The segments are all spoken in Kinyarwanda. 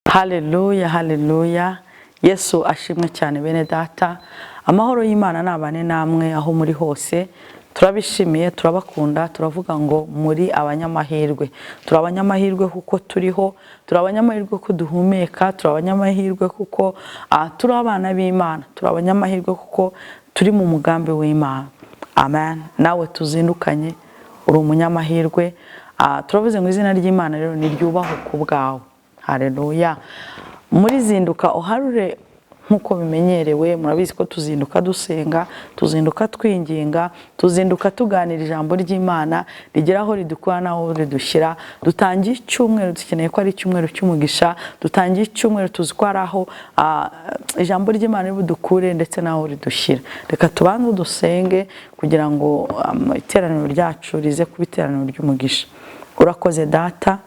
Haleluya, haleluya. Yesu ashimwe cyane bene data. Amahoro y'Imana nabane namwe aho muri hose. Turabishimiye, turabakunda, turavuga ngo muri abanyamahirwe. Turabanyamahirwe kuko turiho, turabanyamahirwe kuko duhumeka, turabanyamahirwe kuko turi abana b'Imana, turabanyamahirwe kuko turi mu mugambi w'Imana. Amen. Nawe tuzindukanye uri umunyamahirwe. Turavuze ngo izina ry'Imana rero ni ryubaho ku bwawe. Haleluya. Muri zinduka uharure nkuko bimenyerewe, murabizi ko tuzinduka dusenga, tuzinduka twinginga, tuzinduka tuganira ijambo ry'Imana rigeraho ridukura naho ridushyira. Dutangiye icyumweru dukeneye ko ari icyumweru cy'umugisha, dutangiye icyumweru tuzwaraho ijambo ry'Imana ribudukure ndetse naho ridushyira. Reka tubanze dusenge kugira ngo iteraniro ryacu rize kuba iteraniro ry'umugisha. Urakoze data,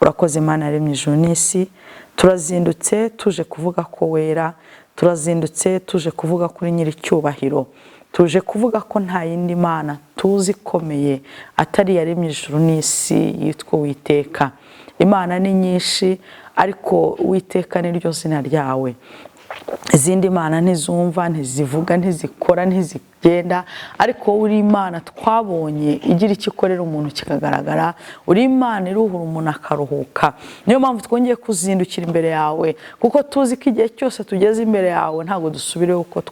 urakoze Imana yaremye ijuru n'isi. Turazindutse tuje kuvuga ko wera, turazindutse tuje kuvuga kuri nyiri cyubahiro, tuje kuvuga ko nta yindi Mana tuzi ikomeye atari yaremye ijuru n'isi yitwa Uwiteka. Imana ni nyinshi ariko Uwiteka ni ryo zina ryawe. Izindi Mana ntizumva, ntizivuga, ntizikora, ntizigenda, ariko uri Imana twabonye igira icyo ikorera umuntu kikagaragara. Uri Imana iruhura umuntu akaruhuka. Niyo mpamvu twongeye kuzindukira imbere yawe, kuko tuzi ko igihe cyose tugeze imbere yawe ntabwo dusubireho uko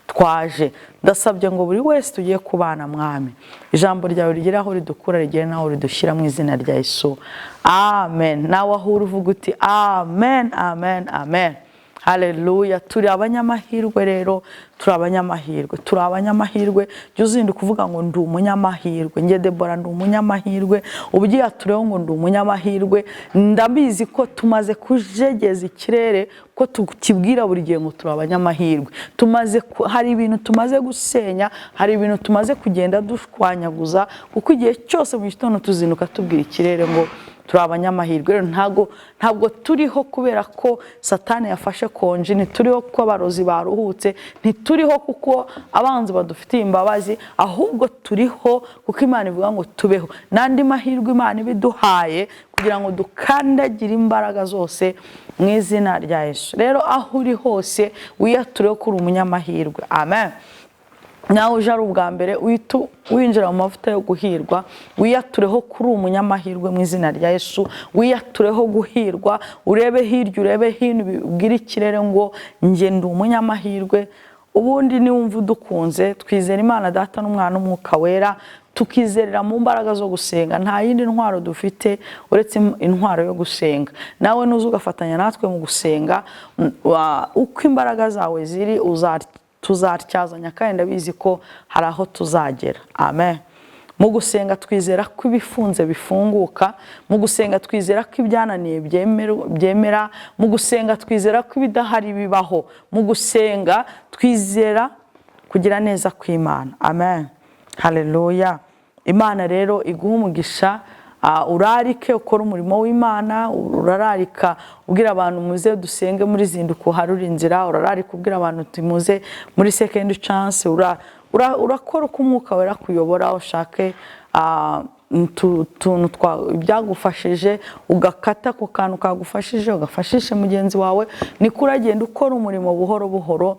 twaje. Ndasabye ngo buri wese tugiye kubana Mwami, ijambo ryawe rigera aho ridukura, rigere naho ridushyira mu izina rya Yesu. Amen. Nawe aho uvuga uti amen, amen, amen. Haleluya. Turi abanyamahirwe rero, turi abanyamahirwe, turi abanyamahirwe. Jya uzinduka kuvuga ngo ndi umunyamahirwe. Nge Deborah ndi umunyamahirwe. Ubugiye tureho ngo ndi umunyamahirwe. Ndabizi ko tumaze kujegeza ikirere, ko tukibwira buri gihe ngo turi abanyamahirwe. Hari ibintu tumaze gusenya, hari ibintu tumaze kugenda dushwanyaguza, kuko igihe cyose mu gitondo tuzinduka tubwira ikirere ngo turi abanyamahirwe. Ntabwo turiho kubera ko Satani yafashe konji, ntituriho kuko abarozi baruhutse, ntituriho kuko abanzi badufitiye imbabazi, ahubwo turiho kuko Imana ivuga ngo tubeho. Nandi mahirwe Imana ibiduhaye kugira ngo dukandagire imbaraga zose mu izina rya Yesu. Rero aho uri hose wiyatureho kuri umunyamahirwe. Amen. Nawe uje ari ubwa mbere winjira mu mavuta yo guhirwa, wiyatureho kuri umunyamahirwe mu izina rya Yesu. Wiyatureho guhirwa, urebe hirya urebe hino, ubwire ikirere ngo nge ndi umunyamahirwe. Ubundi niwumva udukunze, twizera Imana Data n'Umwana n'Umwuka Wera, tukizerera mu mbaraga zo gusenga. Nta yindi ntwaro dufite uretse intwaro yo gusenga. Nawe nuza ugafatanya natwe mu gusenga, uko imbaraga zawe ziri tuzatyazanya, kandi ndabizi ko hari aho tuzagera. Amen. Mu gusenga twizera ko ibifunze bifunguka, mu gusenga twizera ko ibyananiye byemera, mu gusenga twizera ko ibidahari bibaho, mu gusenga twizera kugira neza kw'Imana. Amen. Haleluya. Imana rero iguha umugisha. Urarike ukora umurimo w'Imana, urararika ubwira abantu muze dusenge muri zinduko haruri inzira, urararika ubwira abantu tumuze muri second chance, urakora uko Umwuka Wera kuyobora. Ushake ibyagufashije ugakata ku kantu kagufashije, ugafashishe mugenzi wawe. Niko uragenda ukora umurimo buhoro buhoro,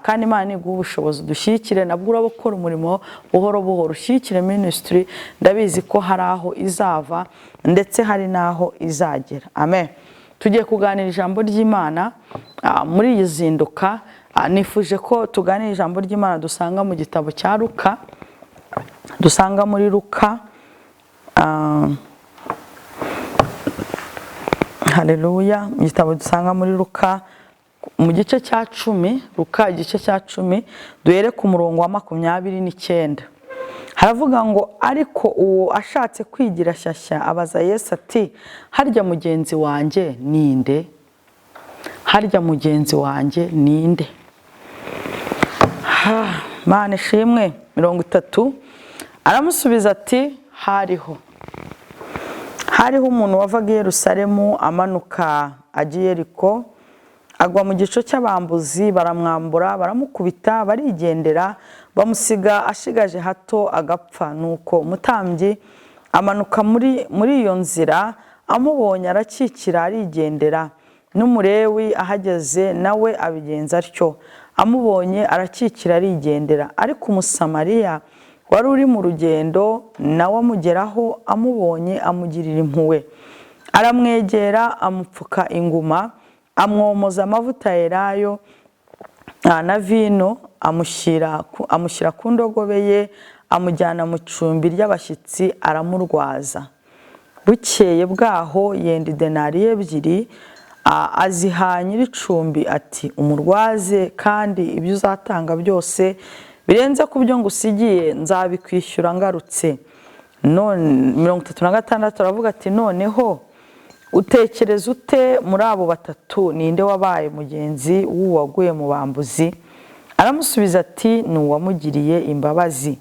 kandi Imana iguha ubushobozi. Dushyigikire nabwo urabukora umurimo buhoro buhoro. Ushyigikire ministry, ndabizi ko hari aho izava ndetse hari naho izagera. Amen. Tugiye kuganira ijambo ry'Imana muri iyi zinduka. Nifuje ko tuganira ijambo ry'Imana dusanga mu gitabo cya Luka, dusanga muri Luka. Haleluya. Mu gitabo dusanga muri Luka mu gice cya 10, Luka igice cya 10, duhere ku murongo wa 29. Haravuga ngo ariko uwo ashatse kwigira shyashya abaza Yesu ati, harya mugenzi wanjye ninde? Harya mugenzi wanjye ninde? Mana ishimwe. 30. Aramusubiza ati, hariho umuntu wavaga i Yerusalemu amanuka agiye Yeriko, agwa mu gico cy'abambuzi, baramwambura, baramukubita, barigendera, bamusiga ashigaje hato agapfa. Nuko umutambyi amanuka muri iyo nzira, amubonye arakikira arigendera. n'umurewi ahageze nawe abigenza atyo, amubonye arakikira arigendera. Ariko umusamariya wari uri mu rugendo nawe amugeraho, amubonye amugirira impuhwe, aramwegera amupfuka inguma, amwomoza amavuta yerayo na vino, amushyira ku ndogobe ye, amujyana mu icumbi ry'abashyitsi aramurwaza. Bukeye bwaho yenda idenariyo ebyiri, aziha nyir'icumbi ati umurwaze, kandi ibyo uzatanga byose birenze ku byo ngusigiye nzabikwishyura ngarutse. None 36 aravuga ati noneho utekereza ute muri abo batatu ninde wabaye mugenzi w'uwaguye mu bambuzi? Aramusubiza ati ni uwamugiriye imbabazi.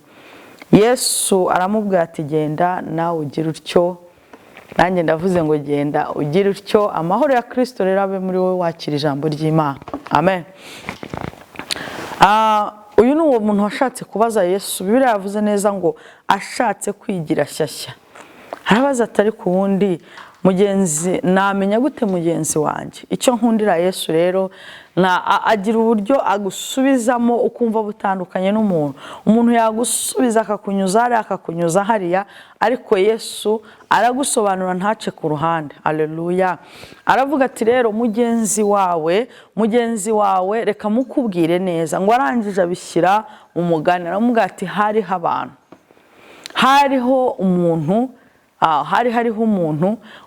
Yesu aramubwira ati genda nawe ugira utyo. Nanjye ndavuze ngo genda ugira utyo. Amahoro ya Kristo rero abe muri wowe, wakira ijambo ry'Imana. Amen. Uyu ni uwo muntu washatse kubaza Yesu. Bibiliya yavuze neza ngo ashatse kwigira shyashya. Arabaza atari ku wundi mugenzi, namenya gute mugenzi wanjye? Icyo nkundira Yesu rero, agira uburyo agusubizamo ukumva butandukanye n'umuntu. Umuntu yagusubiza akakunyuza hariya akakunyuza hariya, ariko Yesu aragusobanura ntace ku ruhande. Haleluya. Aravuga ati rero mugenzi wawe reka mukubwire neza. Ngo arangije abishyira umugani, aramubwira ati hariho abantu, hariho umuntu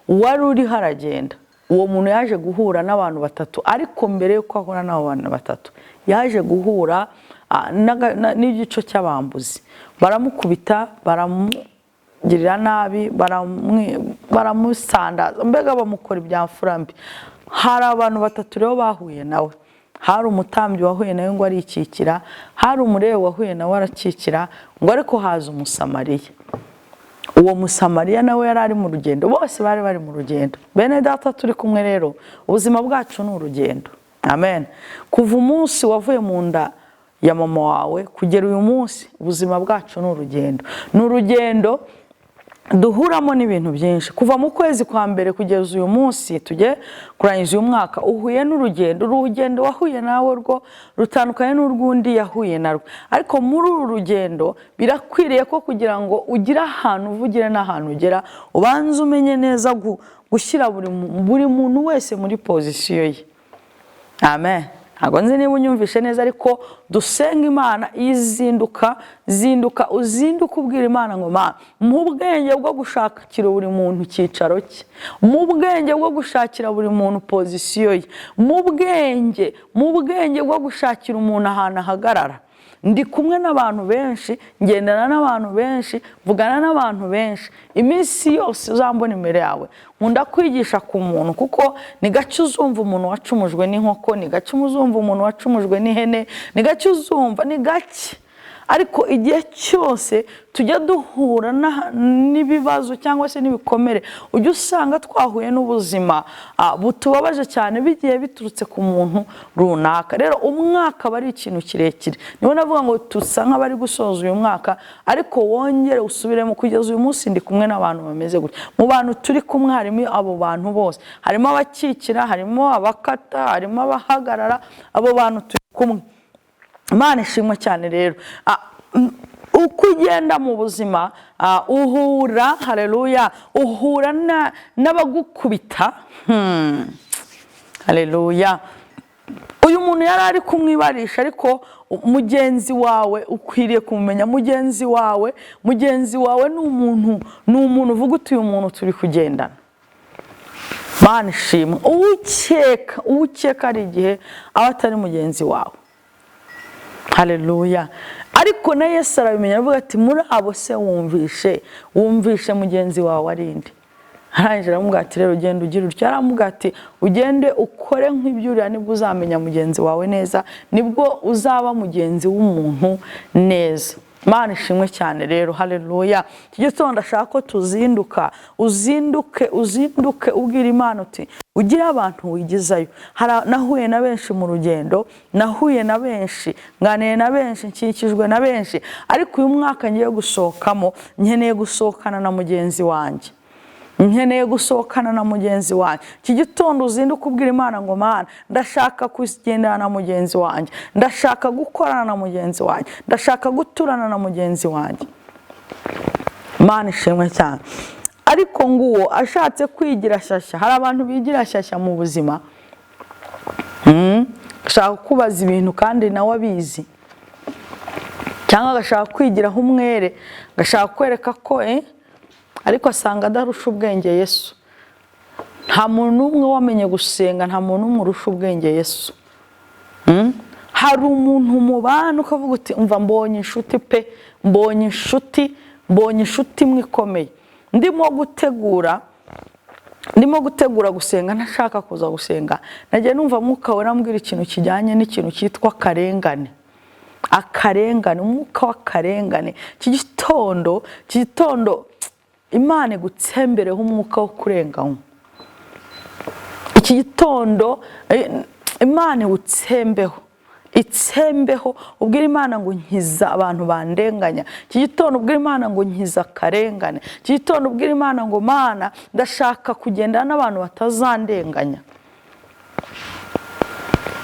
wari uri haragenda. Uwo muntu yaje guhura n'abantu batatu, ariko mbere yuko ahura n'abo bantu batatu yaje guhura n'igico cy'abambuzi. Baramukubita, baramugirira nabi, baramusandaza, mbega bamukora ibyamfura mbi. Hari abantu batatu rero bahuye nawe. Hari umutambyi wahuye nawe ngo arikikira, hari umurewe wahuye nawe arakikira, ngo ariko haza umusamariya. Uwo musamariya nawe yari ari mu rugendo, bose bari bari mu rugendo. Bene data turi kumwe rero, ubuzima bwacu ni urugendo. Amen. Kuva umunsi wavuye mu nda ya mama wawe kugera uyu munsi, ubuzima bwacu ni urugendo. Ni urugendo duhuramo n'ibintu byinshi. Kuva mu kwezi kwa mbere kugeza uyu munsi tujye kurangiza uyu mwaka, uhuye n'urugendo. Urugendo wahuye nawe rwo rutandukanye n'urwundi yahuye narwo, ariko muri uru rugendo birakwiriye ko kugira ngo ugire ahantu uvugire n'ahantu ugera, ubanze umenye neza gushyira buri muntu wese muri pozisiyo ye. Amen. Ntabwo nzi niba unyumvishe neza, ariko dusenga Imana izinduka ubwira Imana ngo Mana, mu bwenge bwo gushakira buri muntu icyicaro cye, mu bwenge bwo gushakira buri muntu pozisiyo ye, mu bwenge bwo gushakira umuntu ahantu ahagarara. Ndi kumwe n'abantu benshi, ngendana n'abantu benshi, vugana n'abantu benshi. Iminsi yose uzambona imbere yawe nkunda kwigisha ku muntu, kuko ni gake uzumva umuntu wacumujwe n'inkoko, ni gake uzumva umuntu wacumujwe n'ihene, ni gake uzumva, ni gake. Ariko igihe cyose tujya duhura n'ibibazo cyangwa se n'ibikomere, ujya usanga twahuye n'ubuzima butubabaje cyane bigiye biturutse ku muntu runaka. Rero umwaka aba ari ikintu kirekire. Niho navuga ngo tusa nk'abari gusoza uyu mwaka, ariko wongere usubiremo. Kugeza uyu munsi ndi kumwe n'abantu bameze gutya. Mu bantu turi kumwe harimo abo bantu bose, harimo abakikira, harimo abakata, harimo abahagarara. Abo bantu turi kumwe. Imana ishimwe cyane rero. Uko ugenda mu buzima uhura, haleluya, uhura n'abagukubita. Haleluya. Uyu muntu yari ari kumwibarisha, ariko mugenzi wawe ukwiriye kumenya. Mugenzi wawe ni umuntu uvuga uti uyu muntu turi kugendana. Imana ishimwe. Uwukeka ari igihe aba atari mugenzi wawe. Haleluya. Ariko na Yesu arabimenya, avuga ati muri abo se wumvishe mugenzi wawe ari indi? Arangije aramubwira ati rero ugende ugira utyo. Aramubwira ati ugende ukore nk'ibyuriya, nibwo uzamenya mugenzi wawe neza, nibwo uzaba mugenzi w'umuntu neza. Imana ishimwe cyane rero. Haleluya. Iki gitondo ndashaka ko tuzinduka, uzinduke ubwira Imana uti ugira abantu wigizayo. Nahuye na benshi mu rugendo, nahuye na benshi, nganiye na benshi, nkikijwe na benshi, ariko uyu mwaka ngiye gusohokamo nkeneye gusohokana na mugenzi wanjye. nkeneye gusohokana na mugenzi wanjye. Iki gitondo uzinduka ubwira Imana ngo Mana ndashaka kugendana na mugenzi wanjye, ndashaka gukorana na mugenzi wanjye, ndashaka guturana na mugenzi wanjye. Mana ishimwe cyane. Ariko nguwo ashatse kwigira shyashya, hari abantu bigira shyashya mu buzima, ashaka kubaza ibintu kandi nawe abizi, cyangwa agashaka kwigiraho umwere, agashaka kwereka ko ariko asanga adarusha ubwenge Yesu. Nta muntu umwe wamenye gusenga, nta muntu umwe urusha ubwenge Yesu. Hari umuntu mu bantu ukavuga uti umva mbonye inshuti pe, mbonye inshuti imwe ikomeye, ndimo gutegura gusenga, ntashaka kuza gusenga, nagiye numva Mwuka Wera ambwira ikintu kijyanye n'ikintu cyitwa akarengane. Akarengane, umwuka w'akarengane. Iki gitondo Imana igutsembereho umwuka wo kurenganywa. Iki gitondo Imana itsembeho ubwira Imana ngo nkiza abantu bandenganya. Iki gitondo ubwira Imana ngo nkiza akarengane. Iki gitondo ubwira Imana ngo Mana ndashaka kugendana n'abantu batazandenganya.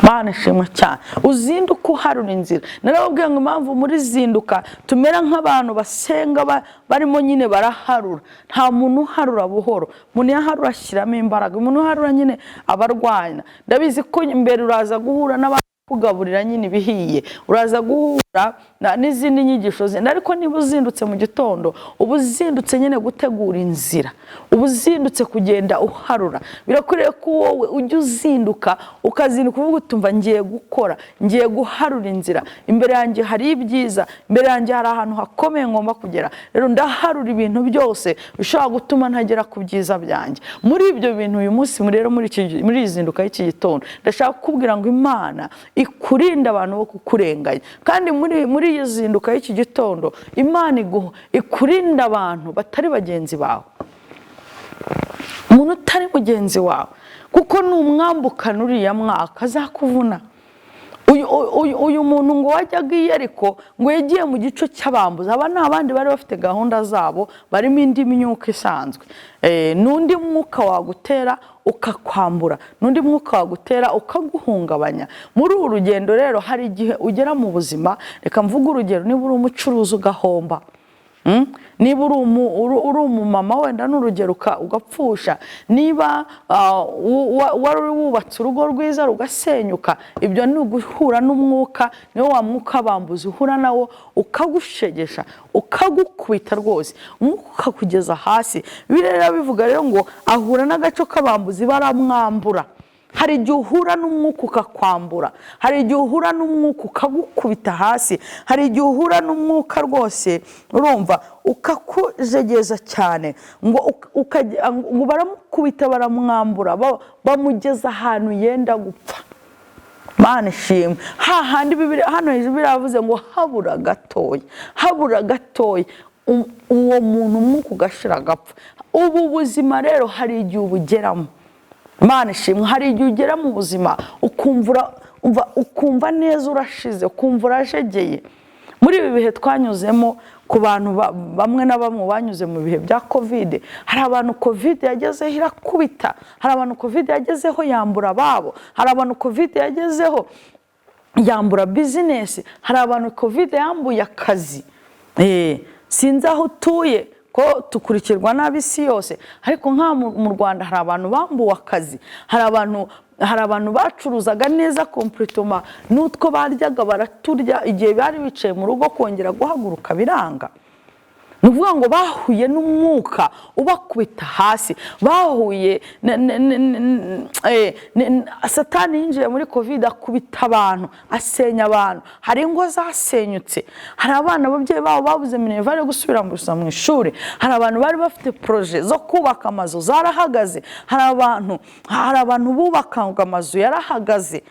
Mana ishimwe cyane. Uzinduka uharura inzira. Narababwiye ngo impamvu muri zinduka tumera nk'abantu basenga barimo nyine baraharura. Nta muntu uharura buhoro, umuntu yaharura ashyiramo imbaraga, umuntu uharura nyine abarwanya. Ndabizi ko imbere uraza guhura n'abantu kugaburira nyine ibihiye, uraza guhura n'izindi nyigisho zindi, ariko niba uzindutse mu gitondo uba uzindutse nyine gutegura inzira, uba uzindutse kugenda uharura. Birakwiriye ko wowe ujya uzinduka ukazinduka uvuga utumva ngiye gukora, ngiye guharura inzira, imbere yanjye hari ibyiza, imbere yanjye hari ahantu hakomeye ngomba kugera, rero ndaharura ibintu byose bishobora gutuma ntagera ku byiza byanjye. Muri ibyo bintu uyu munsi muri izinduka y'iki gitondo ndashaka kukubwira ngo Imana ikurinda abantu bo kukurenganya, kandi muri iyi zinduka y'iki gitondo Imana ikurinda abantu batari bagenzi bawe, umuntu utari mugenzi wawe, kuko numwambukana uriya mwaka azakuvuna. Uyu muntu ngo wajyaga ariko ngo yagiye mu gico cy'abambuzi. Aba ni abandi bari bafite gahunda zabo, barimo indi myuka isanzwe. N'undi mwuka wagutera ukakwambura, n'undi mwuka wagutera ukaguhungabanya. Muri uru rugendo rero hari igihe ugera mu buzima, reka mvuga urugero, niba uri umucuruzi ugahomba, niba uri umumama wenda n'urugero ugapfusha, niba wari wubatse urugo rwiza rugasenyuka, ibyo ni uguhura n'umwuka, niwo wa mwuka bambuzi uhura nawo ukagushegesha, ukagukubita rwose, umwuka ukakugeza hasi. Birera bivuga rero ngo ahura n'agaco k'abambuzi baramwambura. Hari igihe uhura n'umwuka ukakwambura, hari igihe uhura n'umwuka ukagukubita hasi, hari igihe uhura n'umwuka rwose urumva ukakujegeza cyane, ngo baramukubita baramwambura, bamugeza ahantu yenda gupfa. Mana ishimwe. Hahandi hano hejuru biravuze ngo habura gatoya uwo muntu umwuka ugashira agapfa. Ubu buzima rero hari igihe ubugeramo. Mana ishimwe. Hari igihe ugera mu buzima ukumva neza urashize, ukumva urajegeye. Muri ibi bihe twanyuzemo, ku bantu bamwe na bamwe banyuze mu bihe bya Covid, hari abantu Covid yagezeho irakubita, hari abantu Covid yagezeho yambura ababo, hari abantu Covid yagezeho yambura business, hari abantu Covid yambuye akazi. Sinzi aho utuye ko tukurikirwa n'abisi yose, ariko nka mu Rwanda hari abantu bambuwe akazi, hari abantu bacuruzaga neza kompletoma, n'utwo baryaga baraturya, igihe bari bicaye mu rugo kongera guhaguruka biranga. Nuvuga ngo bahuye n'umwuka ubakubita hasi, bahuye Satani yinjiye muri Covid akubita abantu, asenya abantu. Hari ingo zasenyutse, hari abana ababyeyi babo babuze minerivare gusubira mu ishuri, hari abantu bari bafite projet zo kubaka amazu zarahagaze, hari abantu bubakaga amazu yarahagaze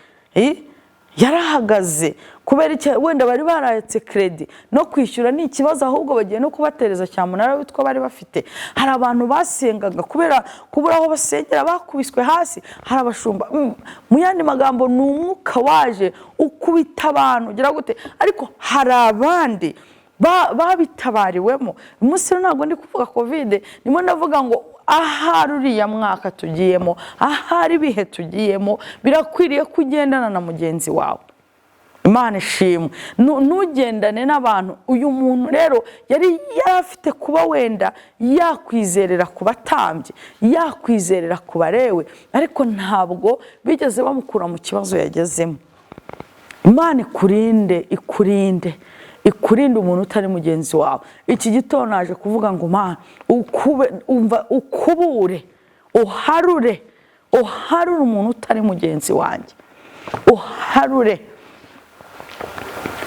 kubera iki? Wenda bari barayetse credit no kwishyura ni ikibazo, ahubwo bagiye no kubatereza cyamunara witwa bari bafite. Hari abantu basengaga kubera kubura aho basengera bakubiswe hasi, hari abashumba. Mu yandi magambo ni umwuka waje ukubita abantu gira gute, ariko hari abandi babitabariwemo. Umunsi ntabwo ndi kuvuga Covid, nimo ndavuga ngo ahari uriya mwaka tugiyemo, ahari ibihe tugiyemo, birakwiriye kugendana na mugenzi wawe. Imana ishimwe. Nugendane n'abantu. Uyu muntu rero yari yarafite kuba wenda yakwizerera ku batambyi, yakwizerera ku barewe, ariko ntabwo bigeze bamukura mu kibazo yagezemo. Imana ikurinde umuntu utari mugenzi wawe. Iki gitondo naje kuvuga ngo Mana ukubure, uharure umuntu utari mugenzi wanjye,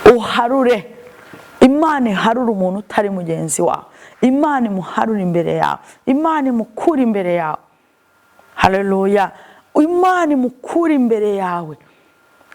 uharure. Imana iharure umuntu utari mugenzi wawe, Imana imuharure imbere yawe, Imana imukure imbere yawe. Haleluya. Imana imukure imbere yawe.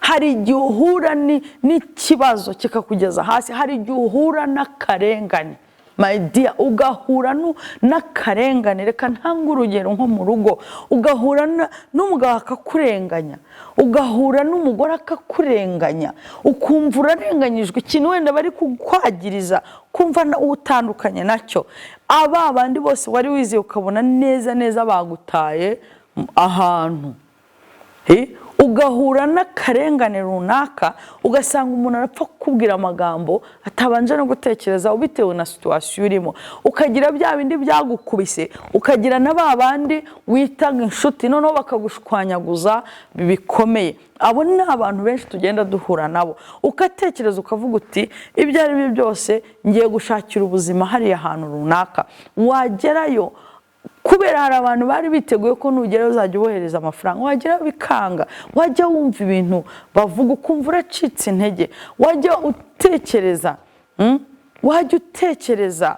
Hari igihe uhura n'ikibazo kikakugeza hasi, hari igihe uhura n'akarengane, my dear, ugahura n'akarengane. Reka ntange urugero nko mu rugo, ugahura n'umugabo akakurenganya, ugahura n'umugore akakurenganya, ukumva urarenganyijwe ikintu wenda bari kukwagiriza, kumva utandukanye nacyo. Aba bandi bose wari wizeye ukabona neza bagutaye ahantu. Ugahura n'akarengane runaka, ugasanga umuntu arapfa kukubwira amagambo atabanje no gutekereza bitewe na situation urimo. Ukagira bya bindi byagukubise, ukagira na babandi witaga inshuti, noneho bakagushwanyaguza bikomeye. Abo ni abantu benshi tugenda duhura nabo. Ukatekereza ukavuga uti ibyo ari byo byose ngiye gushakira ubuzima hariya ahantu runaka. Wagerayo kubera hari abantu bari biteguye ko nugera uzajya ubohereza amafaranga, wagera bikanga, wajya wumva ibintu bavuga ukumva uracitse intege, wajya utekereza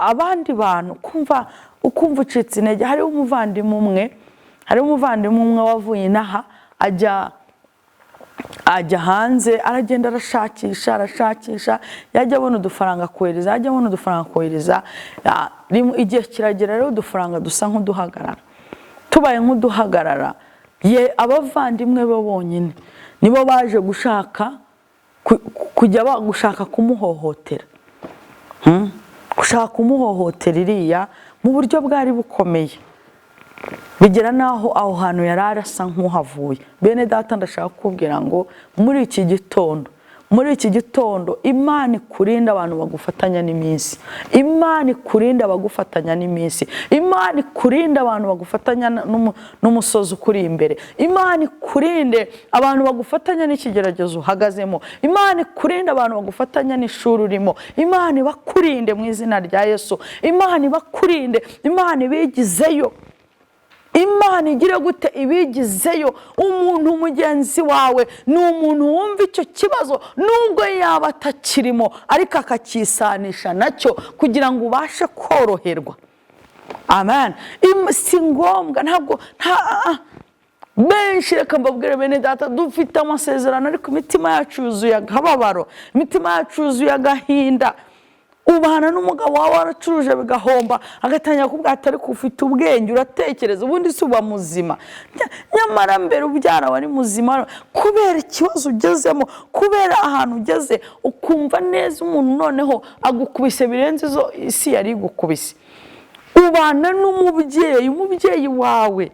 abandi bantu ukumva ucitse intege. Hari umuvandimwe umwe wavuye inaha ajya hanze, aragenda arashakisha, yajya abona udufaranga kohereza, igihe kiragera rero udufaranga dusa nk'uduhagarara. Tubaye nk'uduhagarara, abavandimwe be bonyine nibo baje gushaka kumuhohotera, gushaka kumuhohotera iriya mu buryo bwari bukomeye. Bigera naho aho hantu yari arasa nk'uhavuye. Bene data, ndashaka kukubwira ngo muri iki gitondo Imana ikurinde abantu bagufatanya n'iminsi, Imana ikurinde abagufatanya n'iminsi, Imana ikurinde abantu bagufatanya n'umusozi ukuri imbere, Imana ikurinde abantu bagufatanya n'ikigeragezo uhagazemo, Imana ikurinde abantu bagufatanya n'ishuri urimo, Imana ibakurinde mu izina rya Yesu, Imana ibakurinde, Imana ibigizeyo, Imana igire gute ibigizeyo. Umuntu mugenzi wawe ni umuntu wumva icyo kibazo nubwo yaba atakirimo, ariko akakisanisha nacyo kugira ngo ubashe koroherwa. Amen. Si ngombwa, ntabwo benshi, reka mbabwire bene data, dufite amasezerano ariko imitima yacu yuzuye akababaro, imitima yacu yuzuye agahinda. Ubana n'umugabo wawe waracuruje bigahomba, agatangira kubwira ati ariko ufite ubwenge, uratekereza, ubundi si uba muzima. Nyamara mbere ubyara wari muzima, kubera ikibazo ugezemo, kubera ahantu ugeze, ukumva neza umuntu noneho agukubise birenze izo isi yari igukubise. Ubana n'umubyeyi wawe,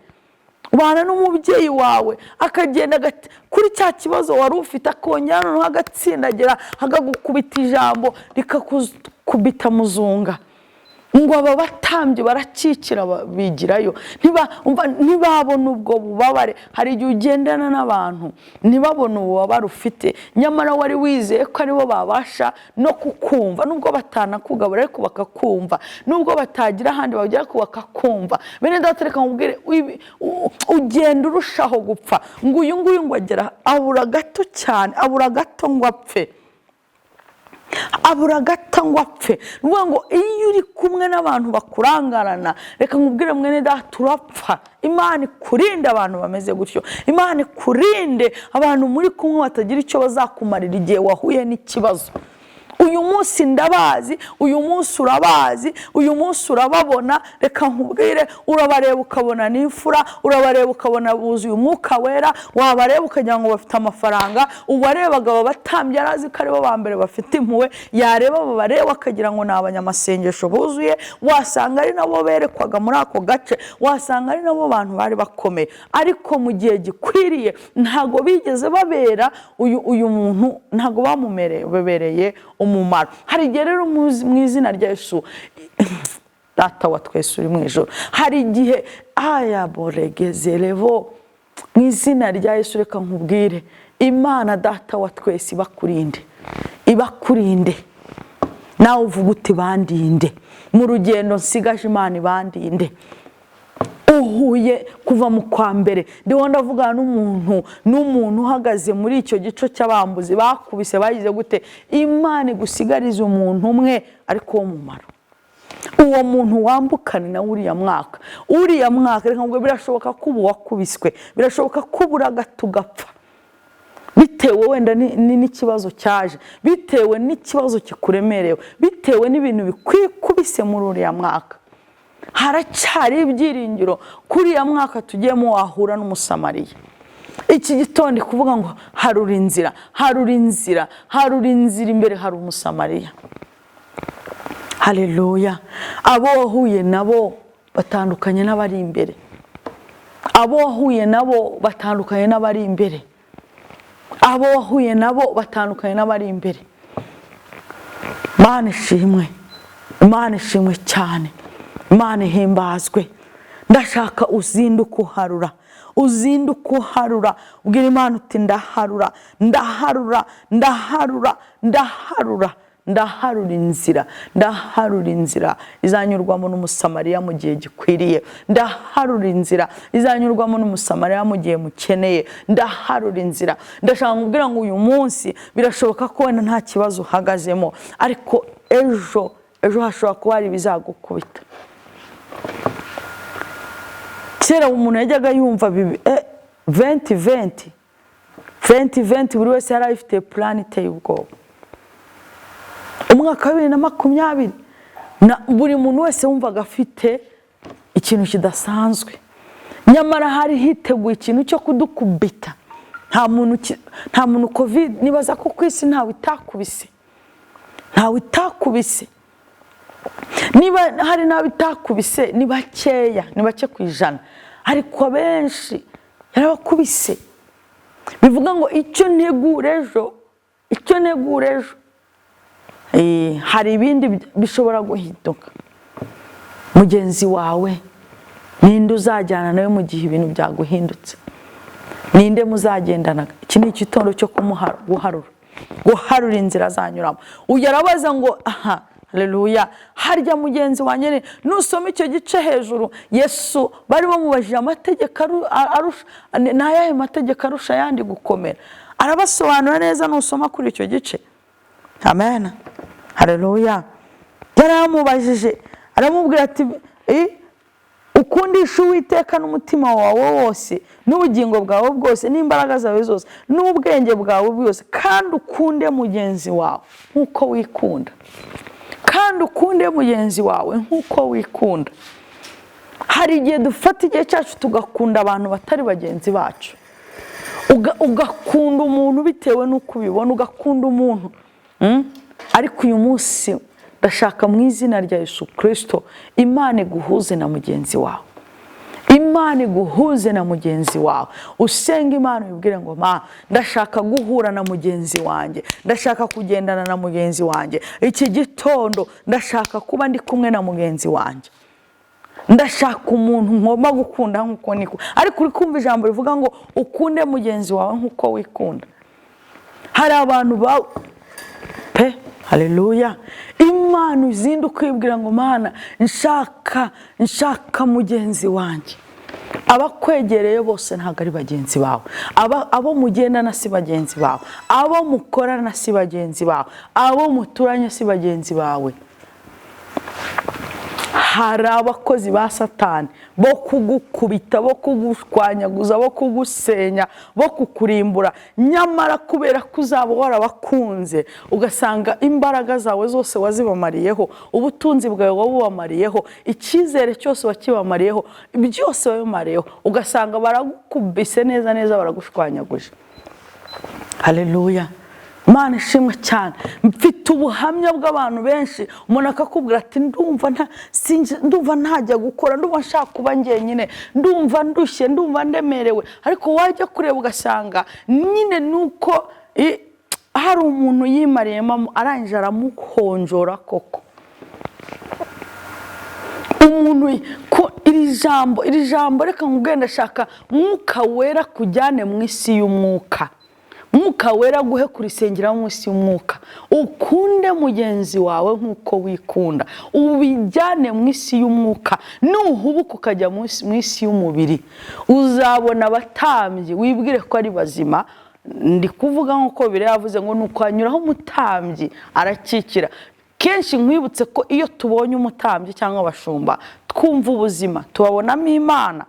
ubana n'umubyeyi wawe akagenda kuri cya kibazo wari ufite, akongera noneho agatsindagira, agagukubita ijambo rikakubita muzunga. Ngo aba batambyi barakikira bigirayo, ntibabona ubwo bubabare. Hari igihe ugendana n'abantu ntibabona ububabare ufite, nyamara wari wizeye ko aribo babasha no kukumva, nubwo batanakugabura ariko bakakumva, nubwo batagira ahandi bagera ko bakakumva. Bene data, reka nkubwire, ugenda urushaho gupfa. Ngo uyu nguyu ngo agera abura gato cyane, abura gato ngo apfe, Nuvuga ngo iyo uri kumwe n'abantu bakurangarana, reka nkubwire mwene data, turapfa. Imana ikurinde abantu bameze gutyo, Imana ikurinde abantu muri kumwe batagira icyo bazakumarira igihe wahuye n'ikibazo. uyu munsi ndabazi, uyu munsi urabazi, uyu munsi urababona. Reka nkubwire, urabareba ukabona n'imfura, urabareba ukabona buzuye umwuka wera, wabareba ukagira ngo bafite amafaranga, ubarebaga babatambye arazi ko aribo ba mbere bafite impuhwe, yareba babareba akagira ngo ni abanyamasengesho buzuye, wasanga ari nabo berekwaga muri ako gace, wasanga ari nabo bantu bari bakomeye. Ariko mu gihe gikwiriye ntago bigeze babera uyu muntu, ntago bamubereye umumaro. Hari igihe rero mu izina rya Yesu, Data wa twese uri mu ijuru, hari igihe ayaboregezerevo mu izina rya Yesu, reka nkubwire, Imana Data wa twese ibakurinde, ibakurinde. Nawe uvuga uti bandinde mu rugendo nsigaje, Imana ibandinde. Uhuye kuva mu kwa mbere ndiho ndavuga n'umuntu uhagaze muri icyo gico cy'abambuzi bakubise bagize gute, Imana igusigariza umuntu umwe ariko w'umumaro. Uwo muntu wambukane na uriya mwaka reka ngo birashoboka ko ubu wakubiswe, birashoboka ko ubura gato ugapfa, bitewe wenda n'ikibazo cyaje, bitewe n'ikibazo kikuremerewe, bitewe n'ibintu bikwikubise muri uriya mwaka. Haracyari ibyiringiro kuri ya mwaka tugiyemo, wahura n'umusamariya. Iki gitondo kuvuga ngo harura inzira, harura inzira, harura inzira, imbere hari umusamariya. Haleluya. Abo wahuye nabo batandukanye n'abari imbere, abo wahuye nabo batandukanye n'abari imbere, abo wahuye nabo batandukanye n'abari imbere. Imana ishimwe, Imana ishimwe cyane, Imana ihimbazwe. Ndashaka uzinduka uharura, uzinduka uharura, ubwira Imana uti ndaharura, ndaharura, ndaharura, ndaharura, ndaharura inzira, ndaharura inzira izanyurwamo n'umusamariya mu gihe gikwiriye, ndaharura inzira izanyurwamo n'umusamariya mu gihe mukeneye, ndaharura inzira. Ndashaka kubwira ngo uyu munsi birashoboka ko wenda nta kibazo uhagazemo, ariko ejo hashobora kuba hari ibizagukubita. Kera umuntu yajyaga yumva 2020 buri wese yari afite plan iteye ubwoba. Umwaka 2020 buri muntu wese wumvaga afite ikintu kidasanzwe, nyamara hari hiteguye ikintu cyo kudukubita. Nta muntu covid nibaza ko kwisi ntawe itakubise, niba hari nabitakubise ni bakeya, ni bake ku ijana, ariko benshi yarabakubise. Bivuga ngo icyo ntegura ejo, hari ibindi bishobora guhinduka. Mugenzi wawe ninde uzajyana nawe mu gihe ibintu byaguhindutse? Ninde muzagendana? Iki ni igitondo cyo guharura inzira zanyuramo. Uyarabaza ngo aha, haleluya, harya mugenzi wanjye nusoma icyo gice hejuru, Yesu bari bamubajije amategeko arusha n'ayahe mategeko arusha yandi gukomera, arabasobanura neza nusoma kuri icyo gice. Amen, haleluya. Yaramubajije aramubwira ati ukundisha Uwiteka n'umutima wawe wose, n'ubugingo bwawe bwose, n'imbaraga zawe zose, n'ubwenge bwawe bwose, kandi ukunde mugenzi wawe nk'uko wikunda. Kandi ukunde mugenzi wawe nk'uko wikunda. Hari igihe dufata igihe cyacu tugakunda abantu batari bagenzi bacu, ugakunda umuntu bitewe n'uko ubibona, ugakunda umuntu. Ariko uyu munsi ndashaka mu izina rya Yesu Kristo, Imana iguhuze na mugenzi wawe, Imana iguhuze na mugenzi wawe. Usenga Imana ubwire ngo ndashaka guhura na mugenzi wanjye, ndashaka kugendana na mugenzi wanjye. Iki gitondo ndashaka kuba ndi kumwe na mugenzi wanjye, ndashaka umuntu ngomba gukunda nk'uko niko. Ariko uri kumva ijambo rivuga ngo ukunde mugenzi wawe nk'uko wikunda. Hari abantu haleluya, Imana uzinduka kwibwira ngo Mana nshaka mugenzi wanjye. Abakwegereye bose ntabwo ari bagenzi bawe, abo mugendana si bagenzi bawe, abo mukorana si bagenzi bawe, abo muturanye si bagenzi bawe. hari abakozi ba Satani bo kugukubita, bo kugushwanyaguza, bo kugusenya, bo kukurimbura, nyamara kubera ko uzaba warabakunze ugasanga imbaraga zawe zose wazibamariyeho, ubutunzi bwawe wabubamariyeho, icyizere cyose wakibamariyeho, byose wabimariyeho, ugasanga baragukubise neza neza, baragushwanyaguje. Haleluya. Imana ishimwe cyane. Mfite ubuhamya bw'abantu benshi, umuntu akakubwira ati ndumva ntajya gukora, ndumva nshaka kuba njyenyine, ndumva ndushye, ndumva ndemerewe, ariko wajya kureba ugasanga nyine nuko hari umuntu yimariyemo arangije aramukonjora koko. Umuntu ko iri jambo reka nkugenda shaka Mwuka Wera kujyane mu isi y'umwuka. Mwuka Wera guhe kurisengera mu isi y'umwuka. Ukunde mugenzi wawe nkuko wikunda. Ubijyane mu isi y'umwuka. Nuhubuka ukajya mu isi y'umubiri, uzabona abatambyi wibwire ko ari bazima. Ndi kuvuga nkuko Bibiliya yavuze ngo nukwanyuraho umutambyi arakikira. Kenshi nkwibutse ko iyo tubonye umutambyi cyangwa abashumba twumva ubuzima, tubabonamo Imana.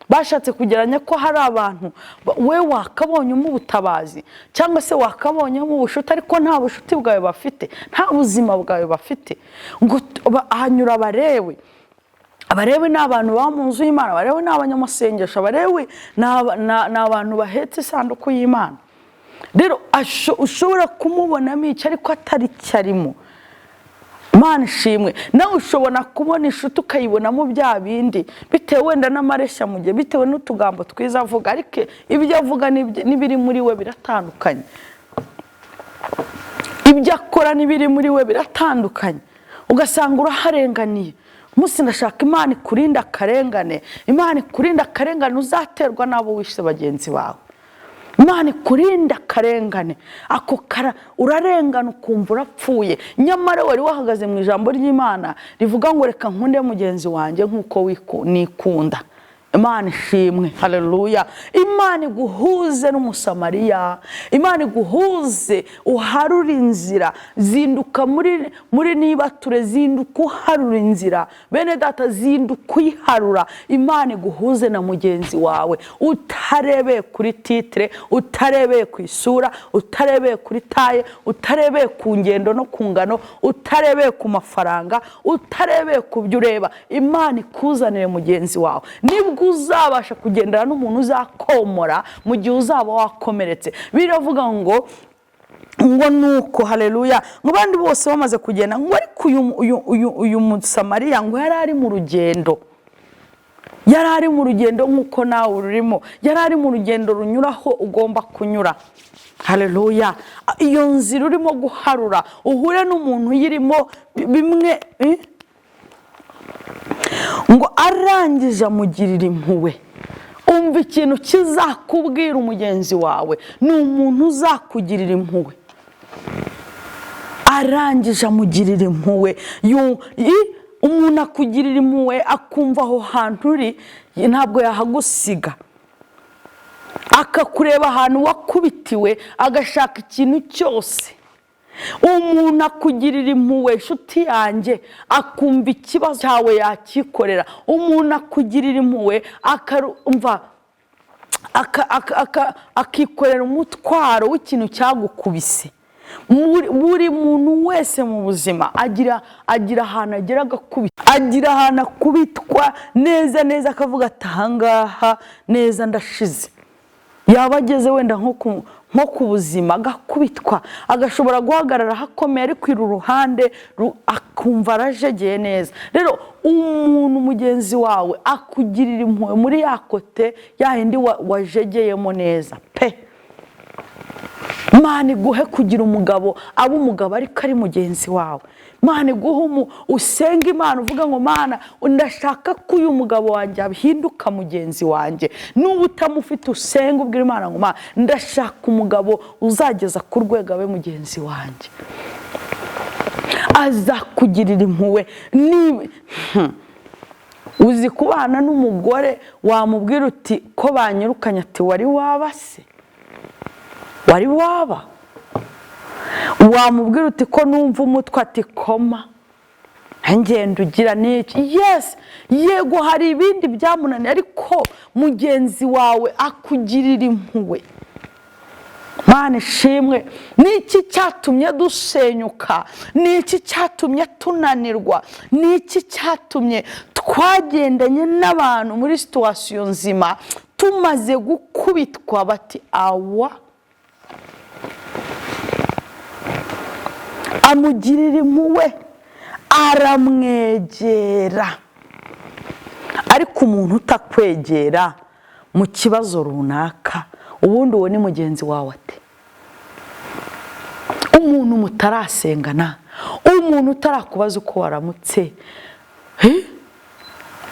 Bashatse kugeranya ko hari abantu we wakabonyemo ubutabazi cyangwa se wakabonyemo ubushuti, ariko nta bushuti bwawe bafite, nta buzima bwawe bafite. Ngo ahanyura Abalewi. Abalewi ni abantu ba mu nzu y'Imana, Abalewi ni abanyamasengesho, Abalewi ni abantu bahetse isanduku y'Imana. Rero ushobora kumubonamo icyo ariko atari cyarimo. Imana ishimwe. Nawe ushobora kubona inshuti ukayibonamo bya bindi bitewe wenda n'amareshya mu gihe, bitewe n'utugambo twiza avuga, ariko ibyo avuga n'ibiri muri we biratandukanye. Ibyo akora n'ibiri muri we biratandukanye, ugasanga uraharenganiye. Musi ndashaka Imana ikurinda akarengane, Imana ikurinda akarengane uzaterwa n'abo wishe bagenzi bawe. Imana ikurinda akarengane, ako urarengana ukumva urapfuye, nyamara wari wahagaze mu ijambo ry'Imana rivuga ngo reka nkunde mugenzi wanjye nkuko nikunda. Imana ishimwe. Haleluya. Imana iguhuze n'umusamariya, Imana iguhuze uharura inzira. Zinduka muri nibature, zinduka uharura inzira. Bene data, zinduka uyiharura. Imana iguhuze na mugenzi wawe, utarebeye kuri titre, utarebeye ku isura, utarebeye kuri taye, utarebeye ku ngendo no ku ngano, utarebeye ku mafaranga, utarebeye ku byo ureba. Imana ikuzanire mugenzi wawe. Nibwo uzabasha kugendana n'umuntu uzakomora mu gihe uzaba wakomeretse. Biravuga ngo nuko haleluya, ngo bandi bose bamaze kugenda, ngo ariko uyu musamariya ngo yari ari mu rugendo. Yari ari mu rugendo nkuko nawe urimo, yari ari mu rugendo runyuraho ugomba kunyura. Haleluya. Iyo nzira urimo guharura uhure n'umuntu yirimo bimwe ngo arangije amugirira impuhwe. Umva ikintu kizakubwira umugenzi wawe, ni umuntu uzakugirira impuhwe. Arangije amugirira impuhwe. Umuntu akugirira impuhwe akumva aho hantu uri ntabwo yahagusiga, akakureba ahantu wakubitiwe agashaka ikintu cyose. Umuntu akugirira impuhwe inshuti yanjye akumva ikibazo cyawe yakikorera. Umuntu akugirira impuhwe akikorera umutwaro w'ikintu cyagukubise. Buri muntu wese mu buzima agira ahantu agera agakubita, agira ahantu akubitwa neza neza akavuga ati ahangaha neza ndashize. Yaba ageze wenda nko ku buzima agakubitwa, agashobora guhagarara hakomeye ariko iruhande akumva arajegeye neza. Rero umuntu mugenzi wawe akugirira impuhwe muri yakote yahindi wajegeyemo neza pe. Imana iguhe kugira umugabo, aba umugabo ariko ari mugenzi wawe. Imana iguhe usenga Imana uvuga ngo Mana ndashaka ko uyu mugabo wanjye ahinduka mugenzi wanjye. N'ubu utamufite usenga ubwira Imana ngo Mana ndashaka umugabo uzageza ku rwego abe mugenzi wanjye. Azakugirira impuhwe. Uzi kubana n'umugore wamubwira uti ko banyirukanye, ati wari waba se? Wari waba? Wamubwira uti ko numva umutwe, ati koma. ngenda ugira n'iki. Yes, yego hari ibindi byamunaniye, ariko mugenzi wawe akugirira impuhwe. Mana ishimwe. Niki cyatumye dusenyuka? Niki cyatumye tunanirwa? Niki cyatumye twagendanye n'abantu muri situation nzima tumaze gukubitwa bati awa? Amugirira impuhwe, aramwegera. Ariko umuntu utakwegera mu kibazo runaka, ubundi uwo ni mugenzi wawe ate? Umuntu mutarasengana, umuntu utarakubaza uko waramutse,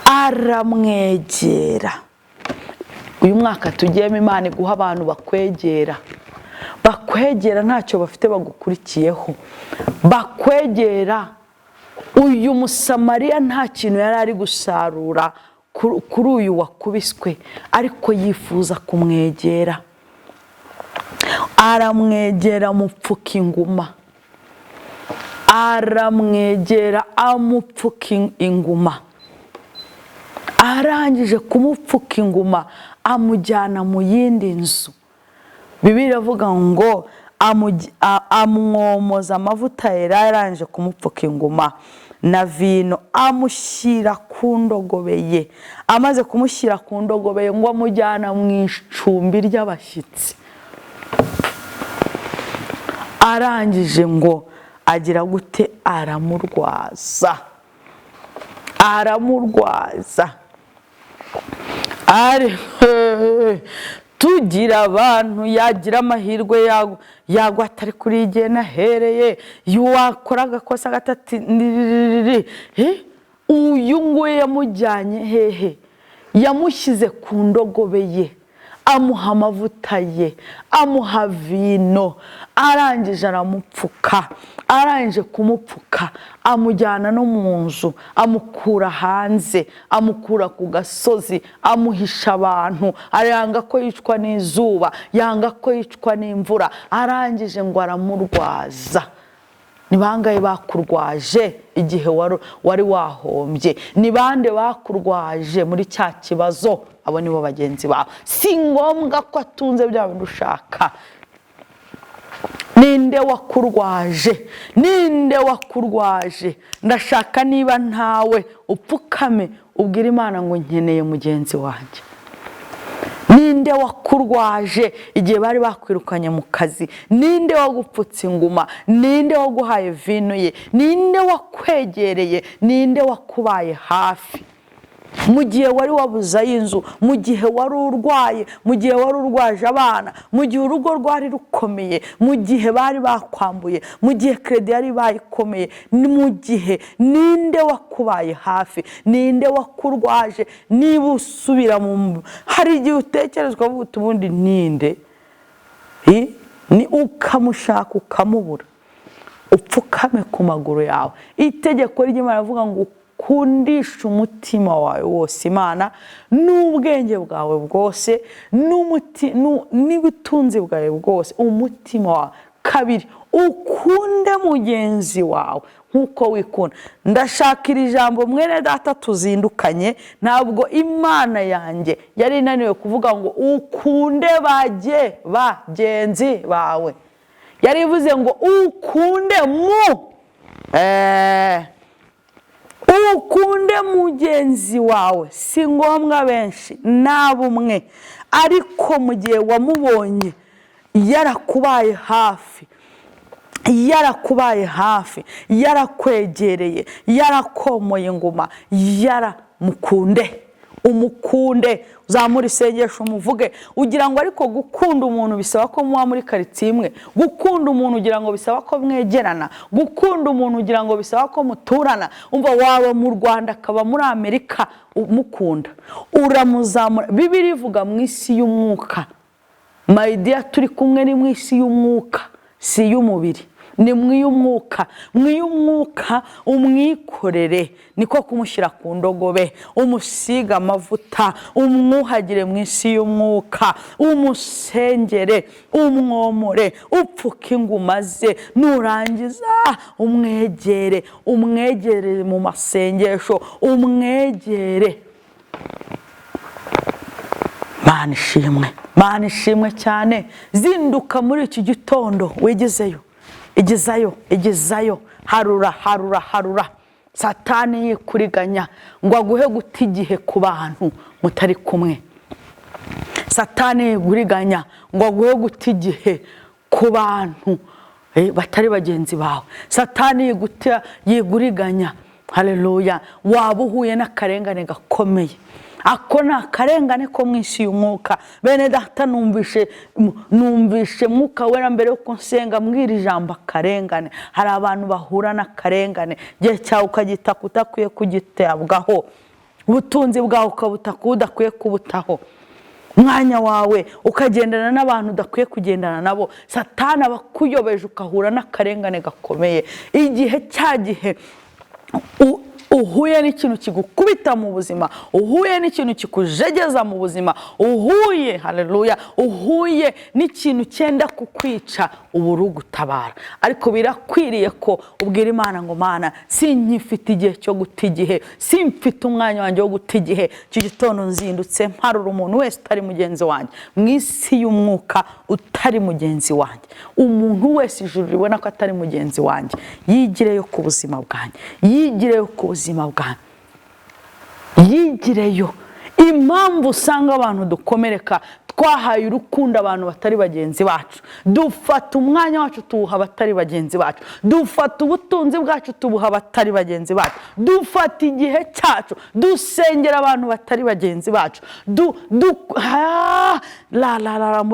aramwegera. Uyu mwaka tugiyemo Imana iguha abantu bakwegera. Bakwegera ntacyo bafite bagukurikiyeho. Bakwegera. Uyu Musamariya nta kintu yari ari gusarura kuri uyu wakubiswe, ariko yifuza kumwegera. Aramwegera amupfuka inguma. Aramwegera amupfuka inguma. Arangije kumupfuka inguma amujyana mu yindi nzu. Bibiliya iravuga ngo amwomoza amavuta yera, yarangije kumupfuka inguma na vino, amushyira ku ndogobe ye. Amaze kumushyira ku ndogobe ye ngo amujyana mu icumbi ry'abashyitsi. Arangije ngo agira gute? Aramurwaza. Aramurwaza. Tugira abantu yagira amahirwe yagwa atari kuri igihe nahereye, wakora agakosa gatatu. Uyu nguyu yamujyanye hehe? Yamushyize ku ndogobe ye, amuha amavuta ye, amuha vino. Arangije aramupfuka. Arangije kumupfuka amujyana no mu nzu, amukura hanze, amukura ku gasozi, amuhisha abantu. Aranga ko yicwa n'izuba, yanga ko yicwa n'imvura. Arangije ngo aramurwaza. Ni bangahe bakurwaje igihe wari wahombye? Ni bande bakurwaje muri cya kibazo? Abo nibo bagenzi bawe. Si ngombwa ko atunze bya bintu ushaka. Ninde wakurwaje? Ninde wakurwaje? Ndashaka niba ntawe upfukame ubwira Imana ngo nkeneye mugenzi wanjye. Ninde wakurwaje igihe bari bakwirukanye mu kazi? Ninde wagupfutse inguma? Ninde waguhaye vino ye? Ninde wakwegereye? Ninde wakubaye hafi? Mu gihe wari wabuza inzu, mu gihe wari urwaye, mu gihe wari urwaje abana, mu gihe urugo rwari rukomeye, mu gihe bari bakwambuye, mu gihe kredi yari bayikomeye, mu gihe ninde wakubaye hafi? Ninde wakurwaje? Niba usubira mu hari igihe utekerezwa buti ubundi ninde? Ni ukamushaka ukamubura. Upfukame ku maguru yawe. Itegeko ry'Imana rivuga ngo kundisha umutima wawe wose Imana, n'ubwenge bwawe bwose, n'ubutunzi bwawe bwose, umutima wawe. Kabiri, ukunde mugenzi wawe nkuko wikunda. Ndashakira ijambo mwene data tuzindukanye. Ntabwo Imana yanjye yari inaniwe kuvuga ngo ukunde bagenzi bawe. Yari ivuze ngo ukunde ukunde mugenzi wawe. Si ngombwa benshi, nabo umwe, ariko mu gihe wamubonye yarakubaye hafi, yarakwegereye, yarakomoye inguma, umukunde. Uzamura isengesho umuvuge. Ugira ngo ariko gukunda umuntu bisaba ko muba muri karitsiye imwe. Gukunda umuntu ugira ngo bisaba ko mwegerana. Gukunda umuntu ugira ngo bisaba ko muturana. Umva, waba mu Rwanda akaba muri Amerika, umukunda uramuzamura. Bibiliya ivuga mu isi y'umwuka. My dear, turi kumwe ni mu isi y'umwuka, si y'umubiri. ni mwiyumwuka umwikorere niko kumushyira ku ndogobe umusiga amavuta umwuhagire mu isi y'umwuka umusengere umwomore upfuke inguma ze nurangiza umwegere mu masengesho umwegere. Mana ishimwe cyane. Zinduka muri iki gitondo igezayo harura Satani yikuriganya ngo aguhe guta igihe ku bantu mutari kumwe. Satani yikuriganya ngo aguhe guta igihe ku bantu batari bagenzi bawe. Satani yiguriganya haleluya waba uhuye n'akarengane gakomeye. Ako ni akarengane ko mu isi y'umwuka. Bene data numvishe mwuka wera mbere yo nsenga mbwira ijambo akarengane. Hari abantu bahura n'akarengane gihe cyawe ukagita kutakwiye kugitabwaho, ubutunzi bwawe ukabutaka udakwiye kubutaho, umwanya wawe ukagendana n'abantu udakwiye kugendana nabo. Satani abakuyobeje ukahura n'akarengane gakomeye. Igihe cyagihe uhuye n'ikintu kigukubita mu buzima, uhuye n'ikintu kikujegeza mu buzima, uhuye n'ikintu cyenda kukwica, uburu gutabara. Ariko birakwiriye ko ubwira Imana ngo Mana sinkifite igihe cyo guta igihe, simfite umwanya wanjye wo guta igihe. Iki gitondo nzindutse mparura umuntu wese utari mugenzi wanjye mu isi y'umwuka, utari mugenzi wanjye. Umuntu wese ijuru ribona ko atari mugenzi wanjye yigireyo ku buzima bwanjye, yigireyo ku buzima bwanjye, yigireyo. Impamvu usanga abantu dukomereka, twahaye urukundo abantu batari bagenzi bacu, dufata umwanya wacu tuwuha abatari bagenzi bacu, dufata ubutunzi bwacu tubuha abatari bagenzi bacu, dufata igihe cyacu dusengera abantu batari bagenzi bacu,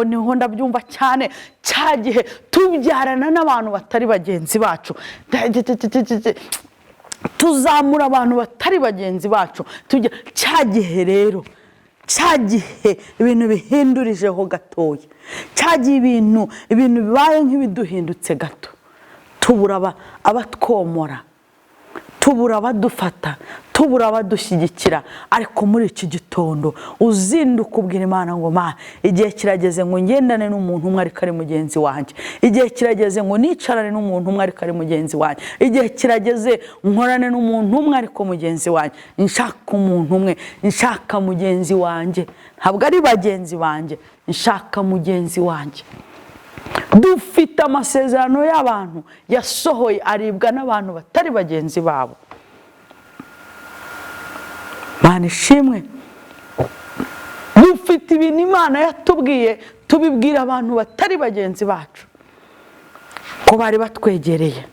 niho ndabyumva cyane. Cyagihe tubyarana n'abantu batari bagenzi bacu, tuzamura abantu batari bagenzi bacu. Cyagihe rero, cyagihe ibintu bihindurijeho gatoya, cyagihe ibintu bibaye nk'ibiduhindutse gato, tubura abatwomora, tubura abadufata, tubura abadushyigikira. Ariko muri iki gitondo uzinduka ubwira Imana ngo Mana igihe kirageze ngo ngendane n'umuntu umwe ariko ari mugenzi wanjye, igihe kirageze ngo nicarane n'umuntu umwe ariko ari mugenzi wanjye, igihe kirageze nkorane n'umuntu umwe ariko mugenzi wanjye. Nshaka umuntu umwe, nshaka mugenzi wanjye, ntabwo ari bagenzi banjye, nshaka mugenzi wanjye. Dufite amasezerano y'abantu yasohoye aribwa n'abantu batari bagenzi babo. Mana ishimwe. Dufite ibintu Imana yatubwiye tubibwira abantu batari bagenzi bacu ko bari batwegereye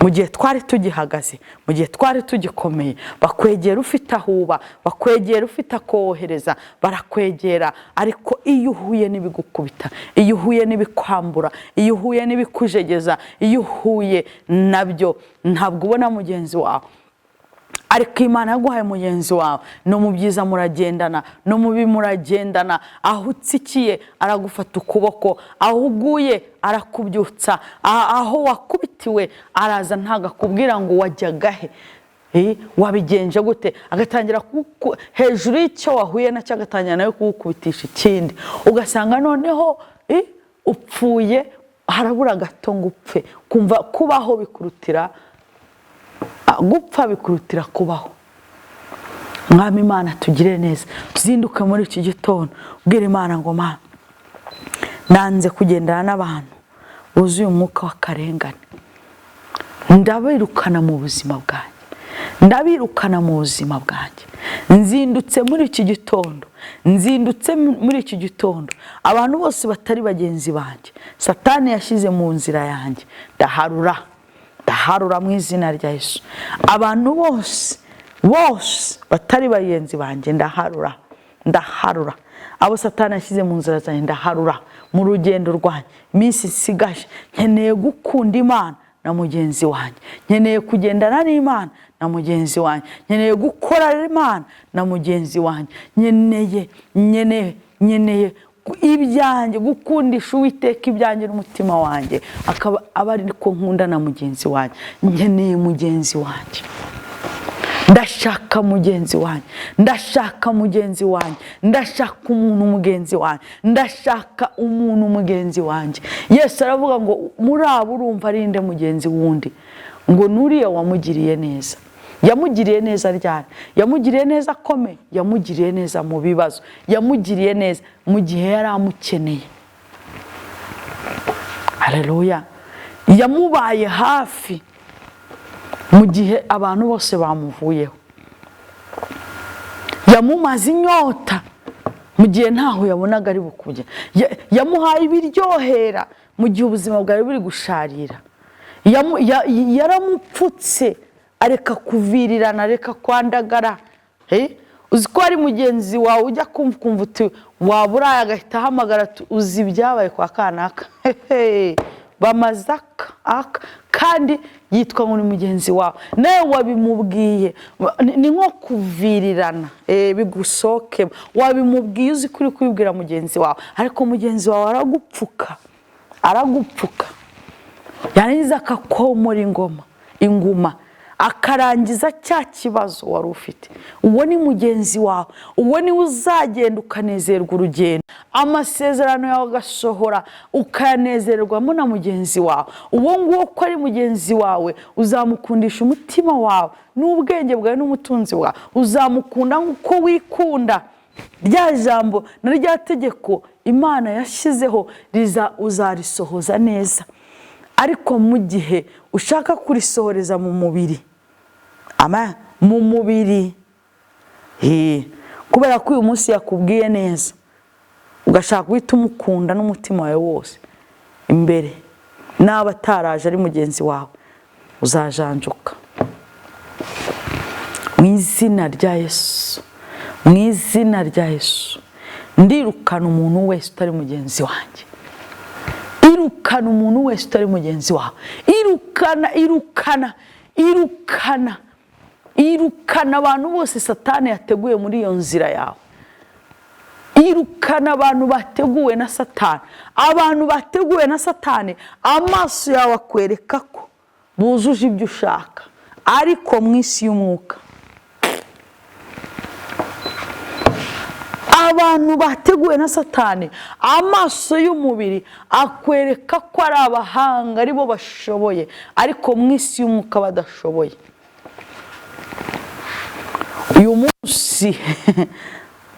mu gihe twari tugihagaze, mu gihe twari tugikomeye. Bakwegera ufite ahuba, bakwegera ufite akohereza, barakwegera. Ariko iyo uhuye n'ibigukubita, iyo uhuye n'ibikwambura, iyo uhuye n'ibikujegeza, iyo uhuye nabyo, ntabwo ubona mugenzi wawe. Ariko Imana yaguhaye mugenzi wawe, no mu byiza muragendana, no mu bibi muragendana. Aho utsikiye aragufata ukuboko, aho uguye arakubyutsa, aho wakubitiwe araza ntagakubwira ngo wajyagahe, wabigenje gute, agatangira hejuru y'icyo wahuye nacyo agatangira nawe kugukubitisha ikindi. Ugasanga noneho upfuye, harabura gato ngo upfe. Kumva kubaho bikurutira gupfa, bikurutira kubaho. Mwami Imana tugire neza. Uzinduka muri iki gitondo ubwira Imana ngo Mana nanze kugendana n'abantu buzuye umwuka w'akarengane, ndabirukana mu buzima bwanjye, ndabirukana mu buzima bwanjye. Nzindutse muri iki gitondo, nzindutse muri iki gitondo abantu bose batari bagenzi banjye Satani yashyize mu nzira yanjye, ndaharura mu izina rya Yesu. Abantu bose batari bagenzi banjye ndaharura. Abo Satani yashyize mu nzira zanjye ndaharura. Mu rugendo rwanjye iminsi isigaje, nkeneye gukunda Imana na mugenzi wanjye, nkeneye kugendana n'Imana na mugenzi wanjye, nkeneye gukora Imana na mugenzi wanjye, nkeneye ibyanjye, gukundisha Uwiteka ibyanjye n'umutima wanjye, akaba abari ko nkunda na mugenzi wanjye. Nkeneye mugenzi wanjye, ndashaka mugenzi wanjye, ndashaka mugenzi wanjye, ndashaka umuntu mugenzi wanjye, ndashaka umuntu mugenzi wanjye. Yesu aravuga ngo muri abo urumva arinde mugenzi wundi, ngo nuriya wamugiriye neza. Yamugiriye neza ryari? Yamugiriye neza akome, yamugiriye neza mu bibazo, yamugiriye neza mu gihe yari amukeneye. Haleluya. Yamubaye hafi mu gihe abantu bose bamuvuyeho. Yamumaze inyota mu gihe ntaho yabonaga ari bukujya. Yamuhaye ibiryohera mu gihe ubuzima bwari buri gusharira. Yaramupfutse areka kuvirirana, areka kwandagara. Uzi ko ari mugenzi wawe ujya kumva uti waburaye, agahita ahamagara uzi ibyabaye kwa kanaka. Bamazaka kandi yitwa ngo ni mugenzi wawe, nawe wabimubwiye. Ni nko kuvirirana bigusoke, wabimubwiye uzi kuri kwibwira mugenzi wawe, ariko mugenzi wawe aragupfuka yarangiza akakomora inguma akarangiza cya kibazo wari ufite. Uwo ni mugenzi wawe, uwo ni uzagenda ukanezerwa urugendo, amasezerano yawe agasohora ukanezerwamo na mugenzi wawe. Uwo nguwo ko ari mugenzi wawe uzamukundisha umutima wawe n'ubwenge bwawe n'umutunzi wawe, uzamukunda nk'uko wikunda. Rya jambo na rya tegeko Imana yashyizeho uzarisohoza neza, ariko mu gihe ushaka kurisohoreza mu mubiri, ama mu mubiri, kubera ko uyu munsi yakubwiye neza ugashaka guhita umukunda n'umutima wawe wose, imbere n'aba ataraje ari mugenzi wawe uzajanjuka. Mu izina rya Yesu, mu izina rya Yesu, ndirukana umuntu wese utari mugenzi wanjye. Irukana umuntu wese utari mugenzi wawe. Irukana abantu bose Satani yateguye muri iyo nzira yawe. Irukana abantu bateguwe na Satani. Abantu bateguwe na Satani, amaso yawe akwereka ko bujuje ibyo ushaka, ariko mu isi y'umwuka. Abantu bateguwe na Satani, amaso y'umubiri akwereka ko ari abahanga, aribo bashoboye, ariko mu isi y'umwuka badashoboye. Uyu munsi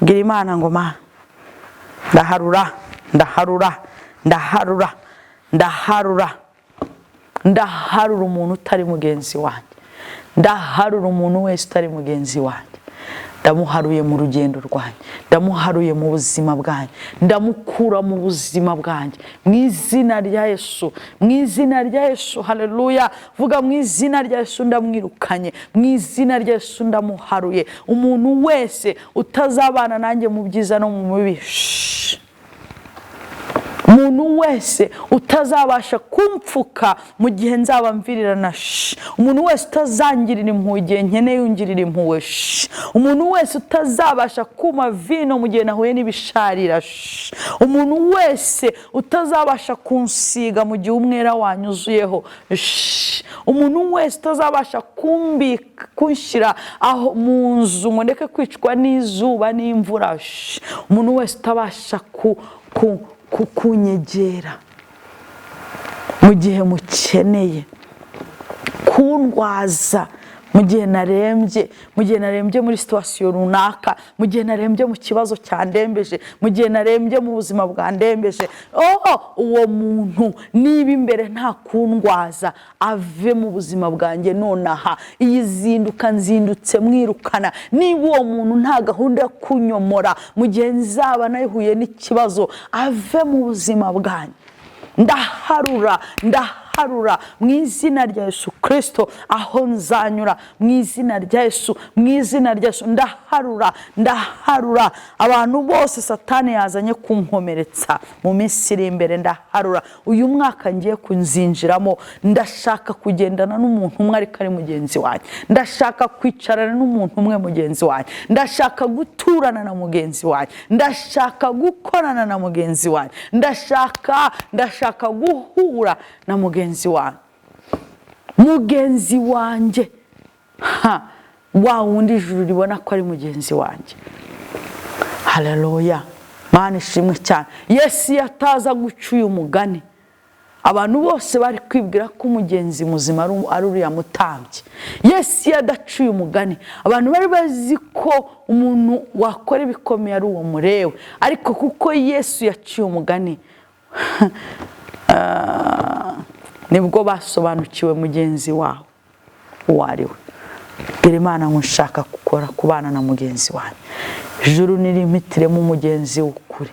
ngira Imana ngo Mana, ndaharura umuntu utari mugenzi wanjye, ndaharura umuntu wese utari mugenzi wanjye. Ndamuharuye mu rugendo rwanjye, ndamuharuye mu buzima bwanjye, ndamukura mu buzima bwanjye mu izina rya Yesu, mu izina rya Yesu. Haleluya. Vuga mu izina rya Yesu ndamwirukanye, mu izina rya Yesu ndamuharuye. Umuntu wese utazabana nanjye mu byiza no mu bibi, umuntu wese utazabasha kumfuka mu gihe nzaba mvirirana, umuntu wese utazangirira impuhwe igihe nkeneye ungirira impuhwe, umuntu wese utazabasha kuma vino mu gihe nahuye n'ibisharira, umuntu wese utazabasha kunsiga mu gihe umwera wanyuzuyeho, umuntu wese utazabasha kunshyira aho mu nzu ngo ndeke kwicwa n'izuba n'imvura, umuntu wese utabasha kunyegera mu gihe mukeneye, kundwaza mu gihe narembye muri situation runaka, mu gihe narembye mu kibazo cyandembeje, mu gihe narembye mu buzima bwandembeje. Uwo muntu niba imbere nta kundwaza, ave mu buzima bwanjye nonaha. Iyizinduka nzindutse mwirukana. Niba uwo muntu nta gahunda yo kunyomora mu gihe nzaba nahuye n'ikibazo, ave mu buzima bwanjye. Ndaharura ndaharura mu izina rya Yesu Kristo aho nzanyura mu izina rya Yesu mu izina rya Yesu ndaharura abantu bose Satani yazanye kunkomeretsa mu minsi iri imbere ndaharura uyu mwaka ngiye kunzinjiramo ndashaka kugendana n'umuntu umwe ariko ari mugenzi wanjye ndashaka kwicarana n'umuntu umwe mugenzi wanjye ndashaka guturana na mugenzi wanjye ndashaka gukorana na mugenzi wanjye ndashaka guhura na mugenzi wanjye wa wundi ijuru ribona ko ari mugenzi wanjye. Haleluya, Mana ishimwe cyane. Yesu yataza guca uyu mugani abantu bose bari kwibwira ko umugenzi muzima ari uriya mutambyi. Yesu yadaciye umugani abantu bari bazi ko umuntu wakora ibikomeye ari uwo murewe, ariko kuko Yesu yaciye umugani nibwo basobanukiwe mugenzi wawe uwo ari we. Bwira Imana ngo nshaka gukora kubana na mugenzi wanjye. Ijuru nirimitiremo umugenzi w'ukuri.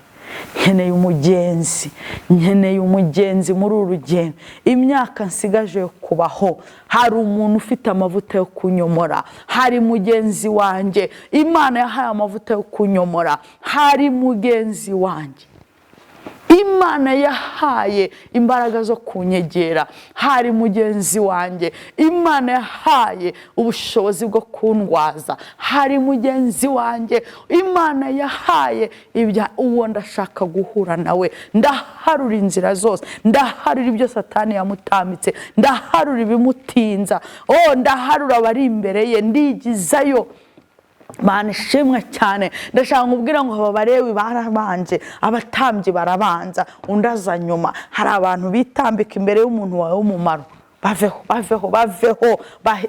Nkeneye umugenzi muri uru rugendo. Imyaka nsigaje yo kubaho hari umuntu ufite amavuta yo kunyomora, hari mugenzi wanjye Imana yahaye amavuta yo kunyomora, hari mugenzi wanjye Imana yahaye imbaraga zo kunyegera, hari mugenzi wanjye Imana yahaye ubushobozi bwo kundwaza, hari mugenzi wanjye Imana yahaye uwo ndashaka guhura nawe. Ndaharura inzira zose, ndaharura ibyo Satani yamutamitse, ndaharura ibimutinza, ndaharura abari imbere ye, ndigizayo. Mana ishimwe cyane. Ndashaka nkubwira ngo aba barewi barabanje, abatambyi barabanza, undaza nyuma. Hari abantu bitambika imbere y'umuntu wawe w'umumaro.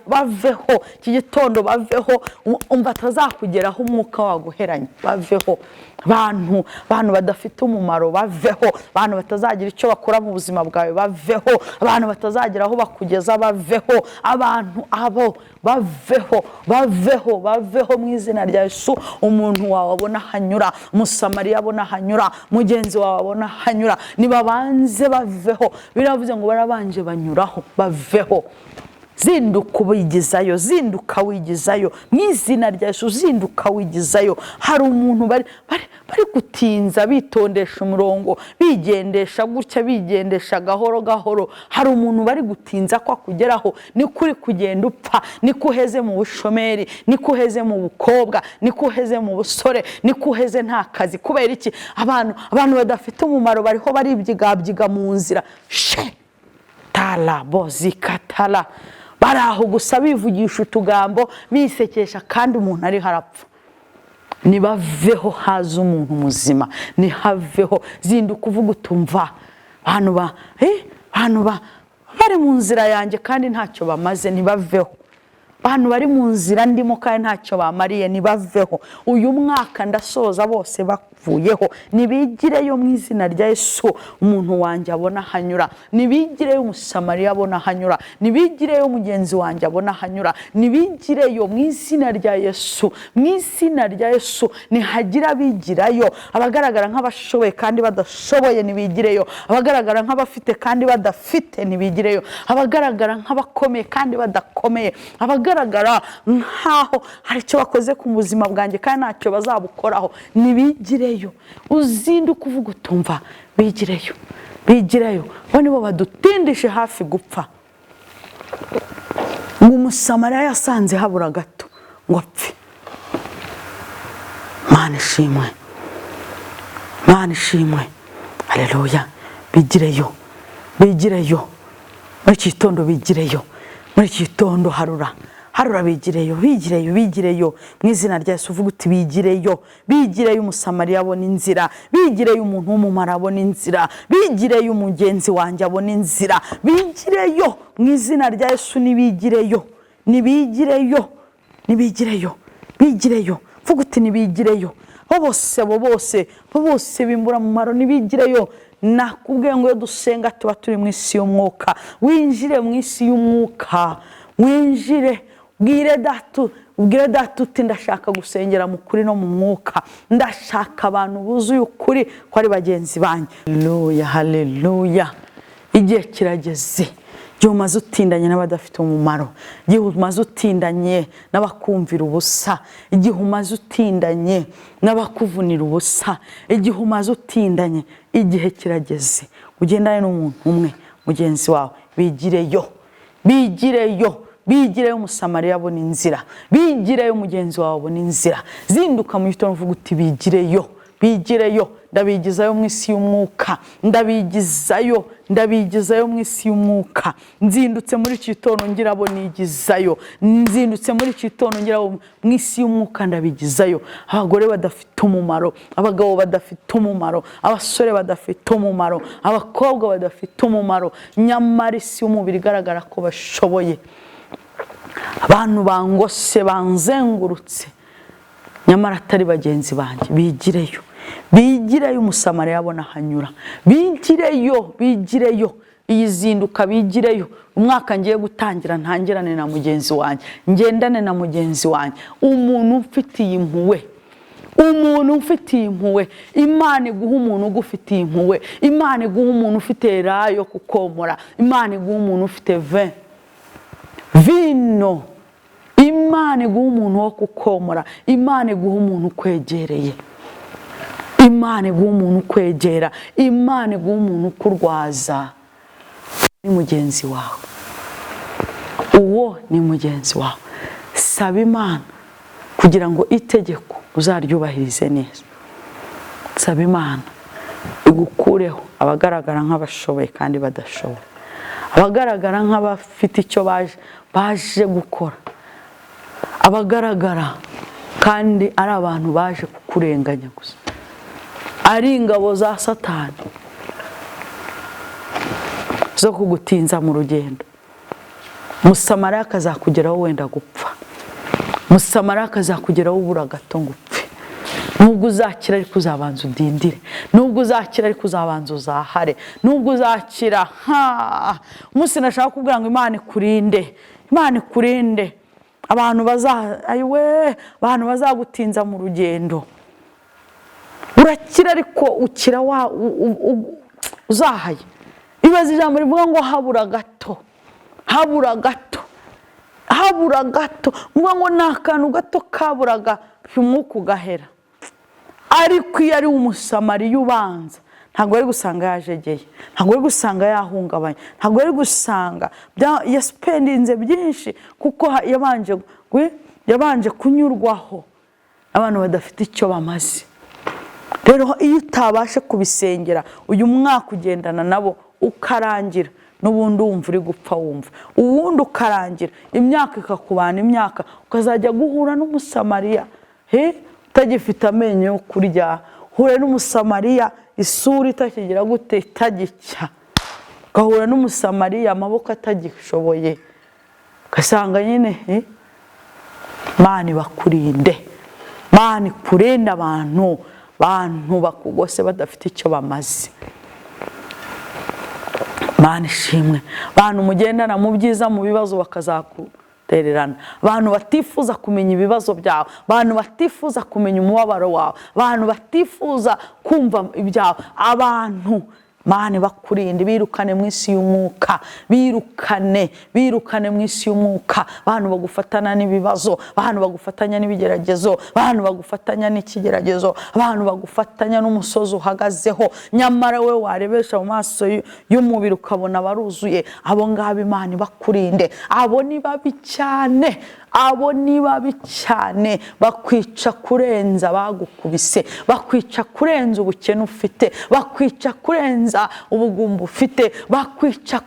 Baveho iki gitondo, baveho umva atazakugeraho umwuka waguheranye. Baveho abantu badafite umumaro, baveho abantu batazagira icyo bakora mu buzima bwawe, baveho abantu batazagira aho bakugeza, baveho abantu abo, baveho mu izina rya Yesu. Umuntu wawe abona hanyura, umusamariya abona hanyura, mugenzi wawe abona hanyura, nibabanze baveho. Biravuze ngo barabanje banyuraho, baveho. Zinduka wigizayo mu izina rya Yesu, zinduka wigizayo. Hari umuntu bari gutinza bitondesha umurongo, bigendesha gutya, bigendesha gahoro. Hari umuntu bari gutinza ko akugeraho, ni kuri kugenda upfa, ni kuheze mu bushomeri, ni kuheze mu bukobwa, ni kuheze mu busore, ni kuheze nta kazi. Kubera iki? Abantu badafite umumaro bariho baribyiga mu nzira. Tala bozikatala baraho gusa bivugisha utugambo, bisekesha, kandi umuntu ari harapfa. Nibaveho haza umuntu muzima, nihaveho. Zinduka uvuga utumva abantu bari mu nzira yanjye kandi ntacyo bamaze, nibaveho. Abantu bari mu nzira ndimo kandi ntacyo bamariye, nibaveho. Uyu mwaka ndasoza bose bavuyeho, nibigireyo mu izina rya Yesu. Umuntu wanjye abona hanyura, nibigireyo umusamariya abona hanyura, nibigireyo mugenzi wanjye abona hanyura, nibigireyo mu izina rya Yesu. Mu izina rya Yesu nihagira bigirayo, abagaragara nk'abashoboye kandi badashoboye nibigireyo, abagaragara nk'abafite kandi badafite nibigireyo, abagaragara nk'abakomeye kandi badakomeye, abagaragara nkaho hari icyo bakoze ku buzima bwanjye kandi ntacyo bazabukoraho, nibigireyo. Uzinduka uvuga utumva, bigireyo. Bo nibo badutindishe hafi gupfa. Ngo umusamariya yasanze habura gato ngo apfe. Mana ishimwe. Haleluya. Bigireyo. Muri iki gitondo bigireyo. Muri iki gitondo harura bigireyo mu izina rya Yesu. Uvuga uti bigireyo umusamariya abona inzira, bigireyo umuntu w'umumaro abona inzira, bigireyo umugenzi wanjye abona inzira, bigireyo mu izina rya Yesu. Nibigireyo. Uvuga uti nibigireyo. Bose bimbura mu maro, nibigireyo. Nakubwiye ngo iyo dusenga tuba turi mu isi y'umwuka. Winjire mu isi y'umwuka, winjire. Ubwire data uti ndashaka gusengera mu kuri no mu mwuka, ndashaka abantu buzuye ukuri ko ari bagenzi banjye. Haleluya. Igihe kirageze igihe umaze utindanye n'abadafite umumaro, igihe umaze utindanye n'abakumvira ubusa, igihe umaze utindanye n'abakuvunira ubusa, igihe umaze utindanye, igihe kirageze ugendane n'umuntu umwe mugenzi wawe. Bigireyo, bigireyo, bigireyo umusamariya abona inzira, bigireyo mugenzi wawe abona inzira. Zinduka mu gitondo uvuga uti bigireyo, bigireyo, ndabigizayo mu isi y'umwuka, ndabigizayo, ndabigizayo mu isi y'umwuka. Nzindutse muri iki gitondo ngira abo nigizayo, nzindutse muri iki gitondo ngira abo mu isi y'umwuka ndabigizayo. Abagore badafite umumaro, abagabo badafite umumaro, abasore badafite umumaro, abakobwa badafite umumaro, nyamara isi y'umubiri igaragara ko bashoboye. Abantu bangose banzengurutse nyamara atari bagenzi banjye. Bigireyo, bigireyo umusamariya abona hanyura, bigireyo, bigireyo. Iyi zinduka bigireyo. Umwaka ngiye gutangira ntangirane na mugenzi wanjye, ngendane na mugenzi wanjye, umuntu mfitiye impuhwe, umuntu mfitiye impuhwe. Imana iguha umuntu ugufitiye impuhwe, Imana iguha umuntu ufite rayo kukomora, Imana iguha umuntu ufite vino, Imana iguha umuntu wo kukomora, Imana iguha umuntu ukwegereye, Imana iguha umuntu ukwegera, Imana iguha umuntu ukurwaza. Ni mugenzi wawe, uwo ni mugenzi wawe. Saba Imana kugira ngo itegeko uzaryubahirize neza. Saba Imana igukureho abagaragara nk'abashoboye kandi badashoboye, abagaragara nk'abafite icyo baje gukora, abagaragara kandi ari abantu baje kukurenganya gusa, ari ingabo za Satani zo kugutinza mu rugendo. Musamariya akazakugeraho wenda gupfa, Musamariya akazakugeraho ubura gato ngo upfe. Nubwo uzakira ariko uzabanza udindire, nubwo uzakira ariko uzabanza uzahare, nubwo uzakira umunsi nashaka kubwira ngo Imana ikurinde, Imana ikurinde abantu abantu bazagutinza mu rugendo. Urakira ariko ukira uzahaye. Ibaze ijambo rivuga ngo habura gato, habura gato, habura gato. Mvuga ngo ni akantu gato kaburaga umwuka ugahera. Ariko iyo ari umusamariya ubanza, ntabwo ari gusanga yajegeye, ntabwo ari gusanga yahungabanye, ntabwo ari gusanga yasipendinze byinshi, kuko yabanje kunyurwaho abantu badafite icyo bamaze. Rero iyo utabashe kubisengera uyu mwaka ugendana nabo ukarangira, n'ubundi wumva uri gupfa, wumva uwundi ukarangira, imyaka ikakubana imyaka, ukazajya guhura n'umusamariya utagifite amenyo yo kurya, hure n'umusamariya isura itakigira gute, itagicya, ugahura n'umusamariya amaboko atagishoboye, ugasanga nyine Imana ibakurinde, Imana ikurinde abantu bakugose badafite icyo bamaze. Imana ishimwe. Abantu mugendana mu byiza mu bibazo bakazakutererana, abantu batifuza kumenya ibibazo byawe, abantu batifuza kumenya umubabaro wawe, abantu batifuza kumva ibyawe, abantu Imana bakurinde, birukane mu isi y'umwuka, birukane mu isi y'umwuka. Abantu bagufatana n'ibibazo, abantu bagufatanya n'ibigeragezo, abantu bagufatanya n'ikigeragezo, abantu bagufatanya n'umusozi uhagazeho, nyamara we warebesha mu maso y'umubiri ukabona baruzuye. Abo ngabo Imana bakurinde. Abo ni babi cyane, abo ni babi cyane, bakwica kurenza bagukubise, bakwica kurenza ubukene ufite, bakwica kurenza ubugumba ufite, bakwica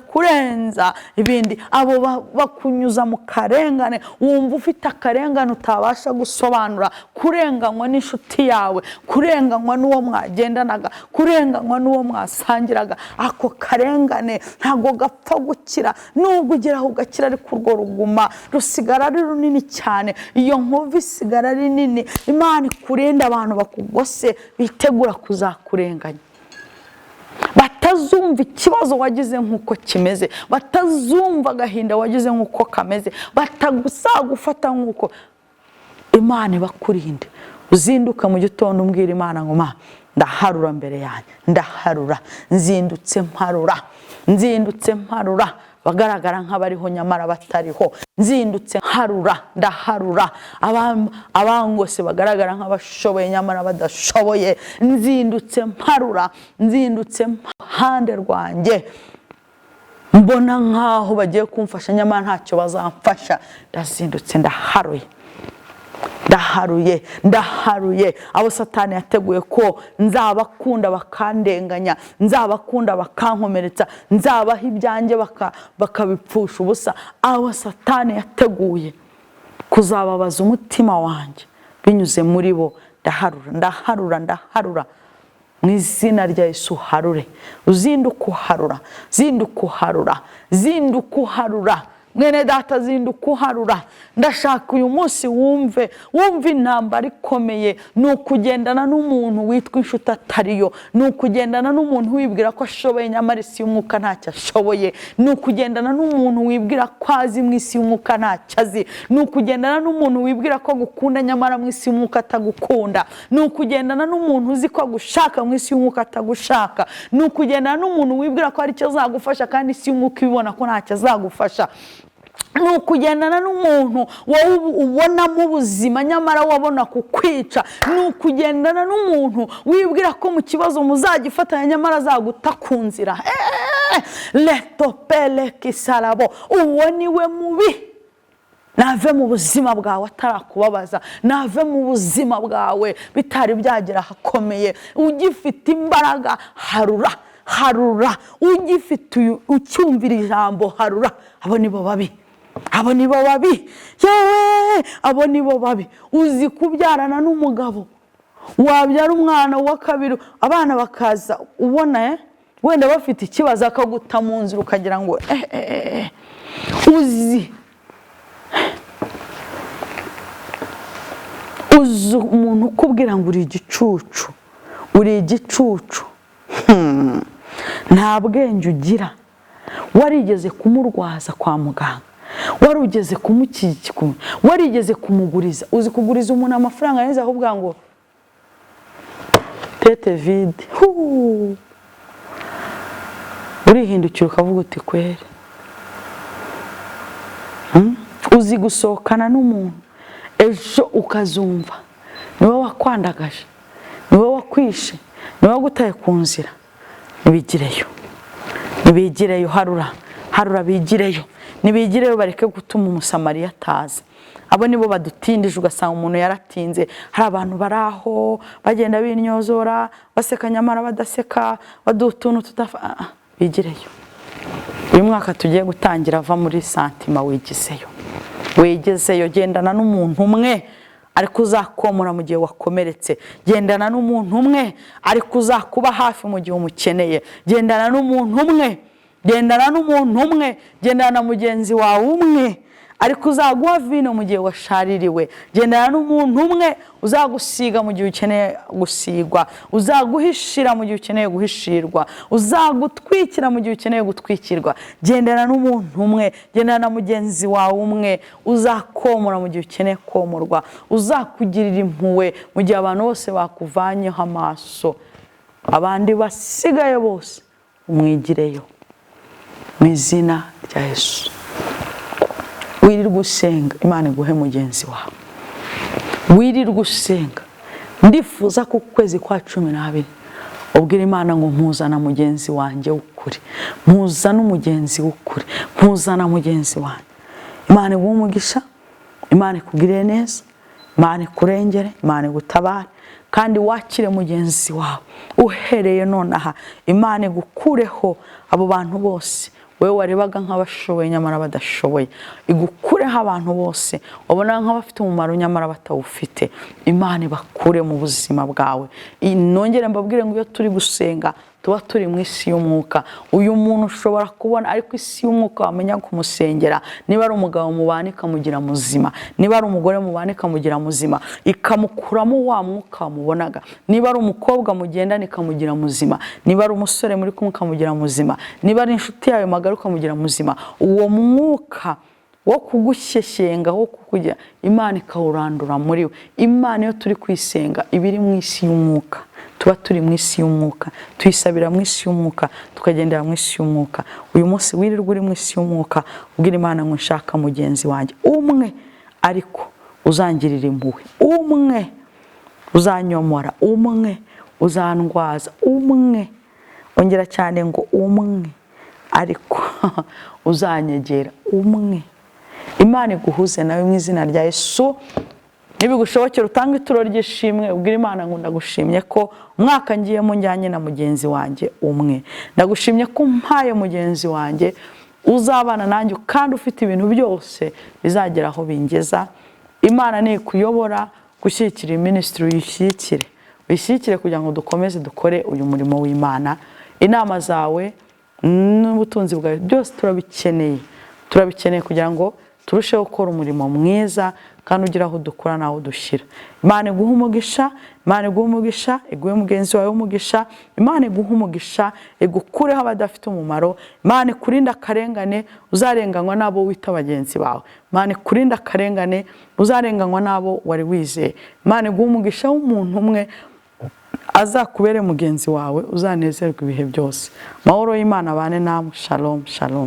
kurenza ibindi. Abo bakunyuza mu karengane, wumva ufite akarengane utabasha gusobanura, kurenganywa n'inshuti yawe, kurenganywa n'uwo mwagendanaga, kurenganywa n'uwo mwasangiraga. Ako karengane ntago gapfa gukira, nubwo ugeraho ugakira ariko urwo ruguma rusigara ari runini cyane, iyo nkovu isigara ari nini. Imana ikurinde abantu bakugose bitegura kuzakurenganya, batazumva ikibazo wagize nk'uko kimeze, batazumva agahinda wagize nk'uko kameze, batagusagufata nk'uko. Imana bakurinde. Uzinduka mu gitondo umbwira Imana ngo ndaharura mbere yanjye, ndaharura, nzindutse mparura bagaragara nk'abariho nyamara batariho, nzindutse ndaharura abangose bagaragara nk'abashoboye nyamara badashoboye, nzindutse mparura, hande rwanjye mbona nkaho bagiye kumfasha nyamara ntacyo bazamfasha, ndazindutse ndaharuye abo Satani yateguye ko nzabakunda bakandenganya, nzabakunda bakankomeretsa, nzabaha ibyanjye bakabipfusha ubusa, abo Satani yateguye kuzababaza umutima wanjye binyuze muri bo, ndaharura mu izina rya Yesu. Harure, uzinduka uharura mwene data, zinduka uharura. Ndashaka uyu munsi wumve intambara ikomeye, nukugendana n'umuntu witwa inshuti atariyo, nukugendana n'umuntu wibwira ko ashoboye nyamara isi y'umwuka ntacyo ashoboye, nukugendana n'umuntu wibwira ko azi mu isi y'umwuka ntacyo azi, nukugendana n'umuntu wibwira ko agukunda nyamara mu isi y'umwuka atagukunda, nukugendana n'umuntu uzi ko agushaka mu isi y'umwuka atagushaka, nukugendana n'umuntu wibwira ko hari icyo azagufasha kandi isi y'umwuka ibibona ko ntacyo azagufasha, nukugendana n'umuntu wowe ubonamo ubuzima nyamara wabona kukwica, nukugendana n'umuntu wibwira ko mu kibazo muzagifatanya nyamara azaguta ku nzira. Letopele kisarabo, uwo niwe mubi. Nave mu buzima bwawe atarakubabaza, nave mu buzima bwawe bitari byagera hakomeye, ugifite imbaraga harura, ugifite ucyumvira ijambo harura. Abo nibo babi, yewe abo nibo babi. Uzi kubyarana n'umugabo, wabyara umwana wa kabiri, abana bakaza ubona wenda bafite ikibazo akaguta mu nzira ukagira ngo uzi umuntu ukubwira ngo uri igicucu, nta bwenge ugira. Warigeze kumurwaza kwa muganga, warugeze kumukikikuma, warigeze kumuguriza. Uzi kuguriza umuntu amafaranga neza ahubwo ngo tete vide, urihindukira ukavuga uti kwere. Uzi gusohokana n'umuntu ejo ukazumva niwe wakwandagaje, niwe wakwishe, niwe wagutaye ku nzira. Nibigireyo, harura bigireyo, bareke gutuma umusamariya ataza. Abo nibo badutindije, ugasanga umuntu yaratinze. Hari abantu baraho bagenda binyozora, baseka nyamara badaseka, badutuntu tudafa. Bigireyo. Uyu mwaka tugiye gutangira, ava muri santima wegezeyo, gendana n'umuntu umwe ariko uzakomora mu gihe wakomeretse, gendana n'umuntu umwe ariko uzakuba hafi mu gihe umukeneye, gendana n'umuntu umwe, gendana na mugenzi wawe umwe ariko uzaguha vino mu gihe washaririwe, gendana n'umuntu umwe uzagusiga mu gihe ukeneye gusigwa, uzaguhishira mu gihe ukeneye guhishirwa, uzagutwikira mu gihe ukeneye gutwikirwa. Gendana n'umuntu umwe, gendana na mugenzi wawe umwe, uzakomora mu gihe ukeneye komorwa, uzakugirira impuhwe mu gihe abantu bose bakuvanyeho amaso, abandi basigaye bose umwigireyo mu izina rya Yesu. Wirirwa usenga, Imana iguhe mugenzi wawe. Wirirwa usenga. Ndifuza ku kwezi kwa 12 ubwira Imana ngo mpuzana mugenzi wanjye w'ukuri, mpuzana umugenzi w'ukuri, mpuzana mugenzi wanjye. Imana iguhe umugisha, Imana ikugirire neza, Imana ikurengere, Imana igutabare, kandi wakire mugenzi wawe uhereye nonaha. Imana igukureho abo bantu bose wewe warebaga nk'abashoboye nyamara badashoboye, igukureho abantu bose wabona nk'abafite umumaro nyamara batawufite. Imana ibakure mu buzima bwawe. Nongere mbabwire ngo iyo turi gusenga tuba turi mu isi y'umwuka. Uyu muntu ushobora kubona ariko isi y'umwuka wamenya kumusengera. Niba ari umugabo mubana ikamugira muzima, niba ari umugore mubana ikamugira muzima, ikamukuramo wa mwuka wamubonaga. Niba ari umukobwa mugendana ikamugira muzima, niba ari umusore muri kumwe ikamugira muzima, niba ari inshuti yawe magara ukamugira muzima. Uwo mwuka wo kugushyeshyenga, wo kukujya, Imana ikawurandura muri we. Imana iyo turi kwisenga ibiri mu isi y'umwuka tuba turi mu isi y'umwuka, tuyisabira mu isi y'umwuka, tukagendera mu isi y'umwuka. Uyu munsi wirirwa uri mu isi y'umwuka ubwira Imana ngo nshaka mugenzi wanjye umwe ariko uzangirira impuhwe, umwe uzanyomora, umwe uzandwaza, umwe ongera cyane ngo umwe ariko uzanyegera, umwe. Imana iguhuze nawe mu izina rya Yesu. Nibigushobokera utanga ituro ry'ishimwe ubwira Imana ngo ndagushimye ko umwaka ngiyemo njyanye na mugenzi wanjye umwe, ndagushimye ko mpaye mugenzi wanjye uzabana nanjye kandi ufite ibintu byose bizagera aho bingeza. Imana ni kuyobora gushyigikira ministry, uyishyigikire kugira ngo dukomeze dukore uyu murimo w'Imana. Inama zawe n'ubutunzi bwawe byose turabikeneye kugira ngo turusheho gukora umurimo mwiza kandi ugira aho dukora naho dushyira. Imana iguhe umugisha, Imana iguhe umugisha, iguhe mugenzi wawe umugisha, Imana iguhe umugisha, igukureho abadafite umumaro, Imana ikurinda akarengane uzarenganywa n'abo wita bagenzi bawe, Imana ikurinda akarengane uzarenganywa n'abo wari wizeye, Imana iguhe umugisha w'umuntu umwe azakubere mugenzi wawe uzanezerwa ibihe byose. Mahoro y'Imana abane namwe. Shalom, shalom.